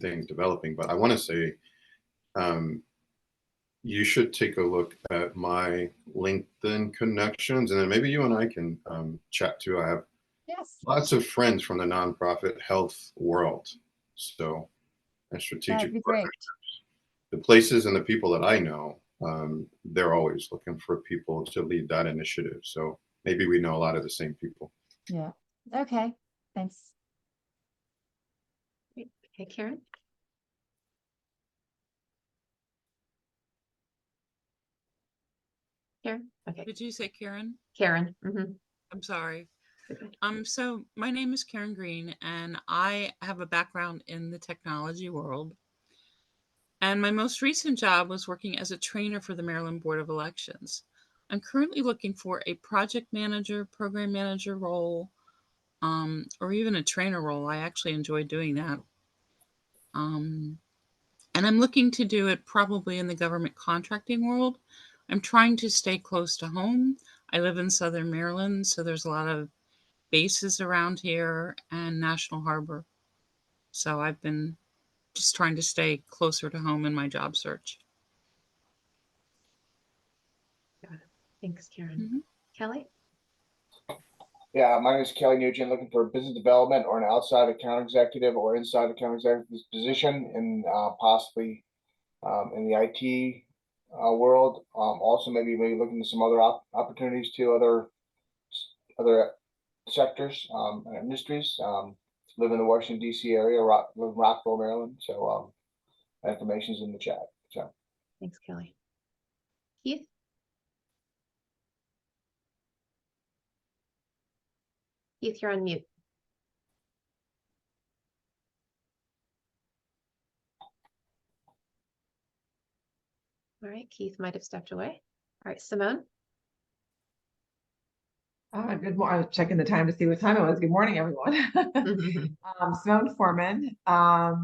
things developing, but I want to say you should take a look at my LinkedIn connections, and then maybe you and I can chat too. I have lots of friends from the nonprofit health world, so and strategic partnerships. The places and the people that I know, they're always looking for people to lead that initiative. So maybe we know a lot of the same people. Yeah. Okay. Thanks. Okay, Karen. Karen. Okay. Did you say Karen? Karen. Mm-hmm. I'm sorry. So my name is Karen Green, and I have a background in the technology world. And my most recent job was working as a trainer for the Maryland Board of Elections. I'm currently looking for a project manager, program manager role, or even a trainer role. I actually enjoy doing that. And I'm looking to do it probably in the government contracting world. I'm trying to stay close to home. I live in Southern Maryland, so there's a lot of bases around here and National Harbor. So I've been just trying to stay closer to home in my job search. Got it. Thanks, Karen. Mhm. Kelly? Yeah, my name is Kelly Nugent, looking for business development or an outside account executive or inside account executive position in possibly in the IT world. Also, maybe looking at some other opportunities to other sectors and industries. Live in the Washington D.C. area, live in Rockville, Maryland. So information's in the chat. So Thanks, Kelly. Keith? Keith, you're on mute. All right, Keith might have stepped away. All right, Simone? Good morning. I was checking the time to see what time it was. Good morning, everyone. Simone Foreman. I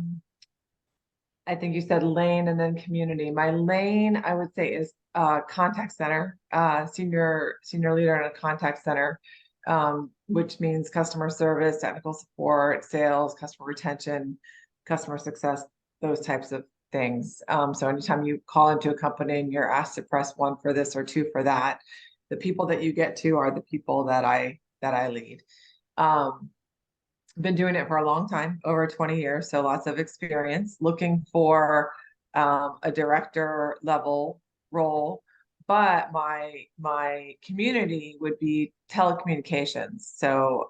think you said lane and then community. My lane, I would say, is contact center, senior leader in a contact center, which means customer service, technical support, sales, customer retention, customer success, those types of things. So anytime you call into a company and you're asked to press 1 for this or 2 for that, the people that you get to are the people that I lead. Been doing it for a long time, over 20 years, so lots of experience. Looking for a director level role, but my community would be telecommunications. So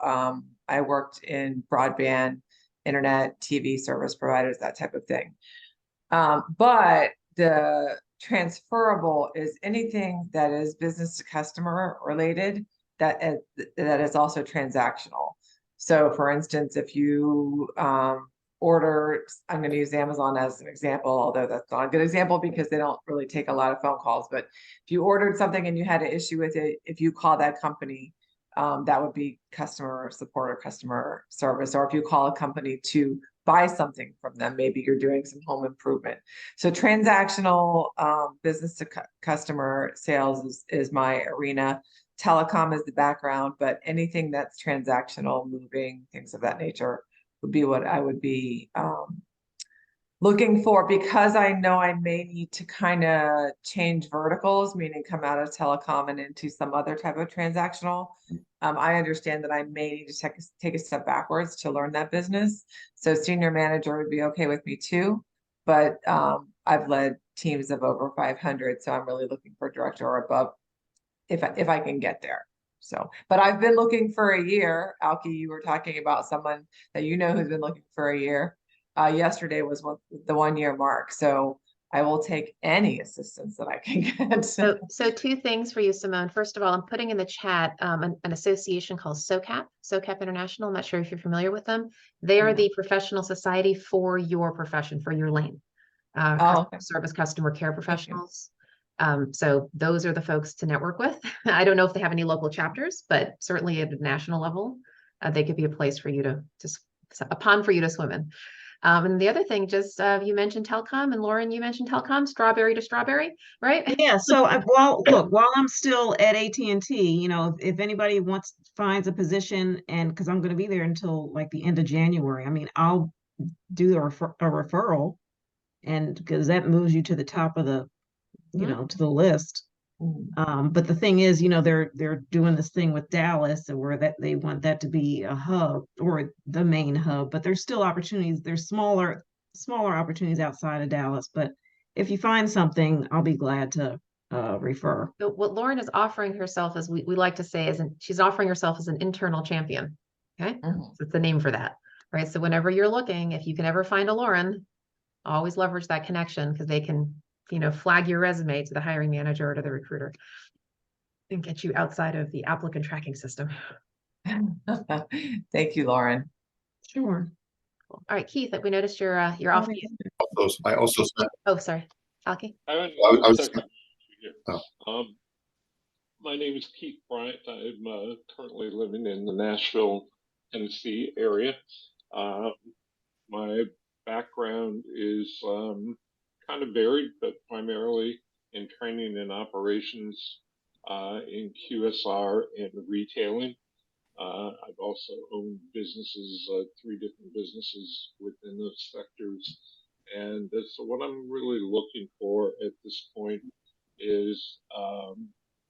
I worked in broadband, internet, TV service providers, that type of thing. But the transferable is anything that is business to customer related that is also transactional. So for instance, if you order, I'm going to use Amazon as an example, although that's not a good example because they don't really take a lot of phone calls. But if you ordered something and you had an issue with it, if you call that company, that would be customer support or customer service. Or if you call a company to buy something from them, maybe you're doing some home improvement. So transactional business to customer sales is my arena. Telecom is the background, but anything that's transactional, moving, things of that nature would be what I would be looking for, because I know I may need to kind of change verticals, meaning come out of telecom and into some other type of transactional. I understand that I may need to take a step backwards to learn that business. So senior manager would be okay with me too, but I've led teams of over 500, so I'm really looking for director or above if I can get there. So, but I've been looking for a year. Alki, you were talking about someone that you know who's been looking for a year. Yesterday was the 1 year mark. So I will take any assistance that I can get. So 2 things for you, Simone. First of all, I'm putting in the chat an association called SOCAP International. I'm not sure if you're familiar with them. They are the professional society for your profession, for your lane. Customer service, customer care professionals. So those are the folks to network with. I don't know if they have any local chapters, but certainly at a national level, they could be a place for you a pond for you to swim in. And the other thing, just you mentioned telecom, and Lauren, you mentioned telecom, strawberry to strawberry, right? Yeah. So while I'm still at AT&T, you know, if anybody finds a position, and because I'm going to be there until like the end of January, I mean, I'll do a referral, and because that moves you to the top of the, you know, to the list. But the thing is, you know, they're doing this thing with Dallas, and where that they want that to be a hub or the main hub, but there's still opportunities. There's smaller opportunities outside of Dallas. But if you find something, I'll be glad to refer. So what Lauren is offering herself, as we like to say, she's offering herself as an internal champion. Okay, so it's the name for that, right? So whenever you're looking, if you can ever find a Lauren, always leverage that connection, because they can, you know, flag your resume to the hiring manager or to the recruiter and get you outside of the applicant tracking system. Thank you, Lauren. Sure. Cool. All right, Keith, we noticed you're off mute. I also sent. Oh, sorry, Alki. I was My name is Keith Bryant. I'm currently living in the Nashville, Tennessee area. My background is kind of varied, but primarily in training and operations in QSR and retailing. I've also owned businesses, 3 different businesses within those sectors. And so what I'm really looking for at this point is a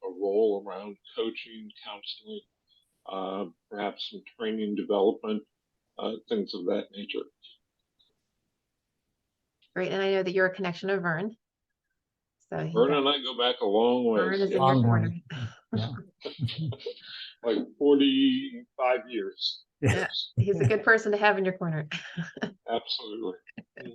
role around coaching, counseling, perhaps some training development, things of that nature. Great. And I know that you're a connection of Vern. So Vern and I go back a long way. Vern is in your Long corner. way. Yeah. Like 45 years. Yeah, he's a good person to have in your corner. Absolutely.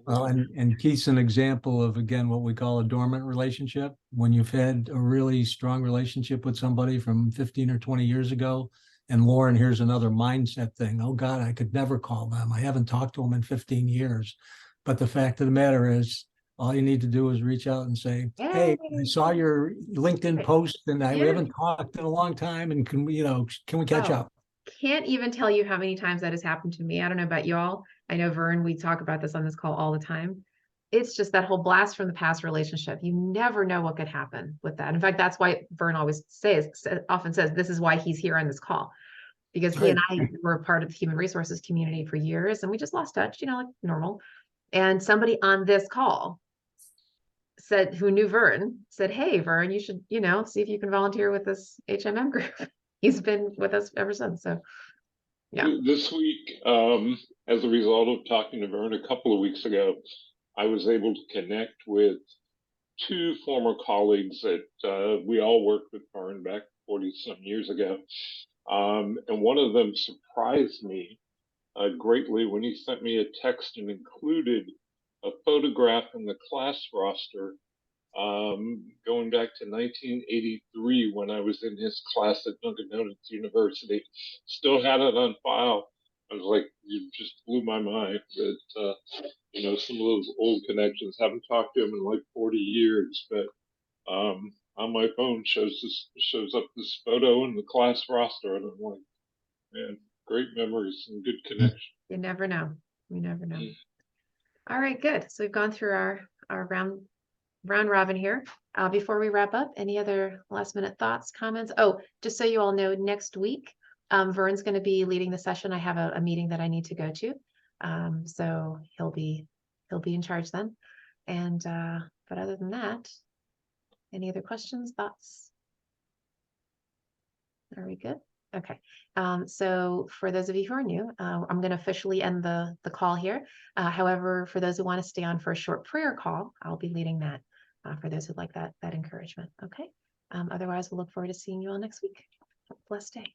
Well, and Keith's an example of, again, what we call a dormant relationship. When you've had a really strong relationship with somebody from 15 or 20 years ago, and Lauren, here's another mindset thing. Oh God, I could never call them. I haven't talked to them in 15 years. But the fact of the matter is, all you need to do is reach out and say, hey, I saw your LinkedIn post and we haven't talked in a long time. And can we catch up? Can't even tell you how many times that has happened to me. I don't know about y'all. I know Vern, we talk about this on this call all the time. It's just that whole blast from the past relationship. You never know what could happen with that. In fact, that's why Vern always often says, this is why he's here on this call. Because he and I were part of the human resources community for years and we just lost touch, like normal. And somebody on this call said, who knew Vern, said, hey, Vern, you should, see if you can volunteer with this HMM group. He's been with us ever since. So, yeah. This week, as a result of talking to Vern a couple of weeks ago, I was able to connect with 2 former colleagues that we all worked with Vern back 40-some years ago. And one of them surprised me greatly when he sent me a text and included a photograph in the class roster going back to 1983 when I was in his class at Dunkin' Donuts University. Still had it on file. I was like, you just blew my mind. But, some of those old connections, haven't talked to him in like 40 years, but on my phone shows up this photo in the class roster, and I'm like, man, great memories and good connection. You never know. You never know. All right, good. So we've gone through our round robin here. Before we wrap up, any other last minute thoughts, comments? Oh, just so you all know, next week, Vern's going to be leading the session. I have a meeting that I need to go to. So he'll be in charge then. And, but other than that, any other questions, thoughts? Are we good? Okay. So for those of you who are new, I'm going to officially end the call here. However, for those who want to stay on for a short prayer call, I'll be leading that for those who'd like that encouragement. Okay. Otherwise, we'll look forward to seeing you all next week. Have a blessed day.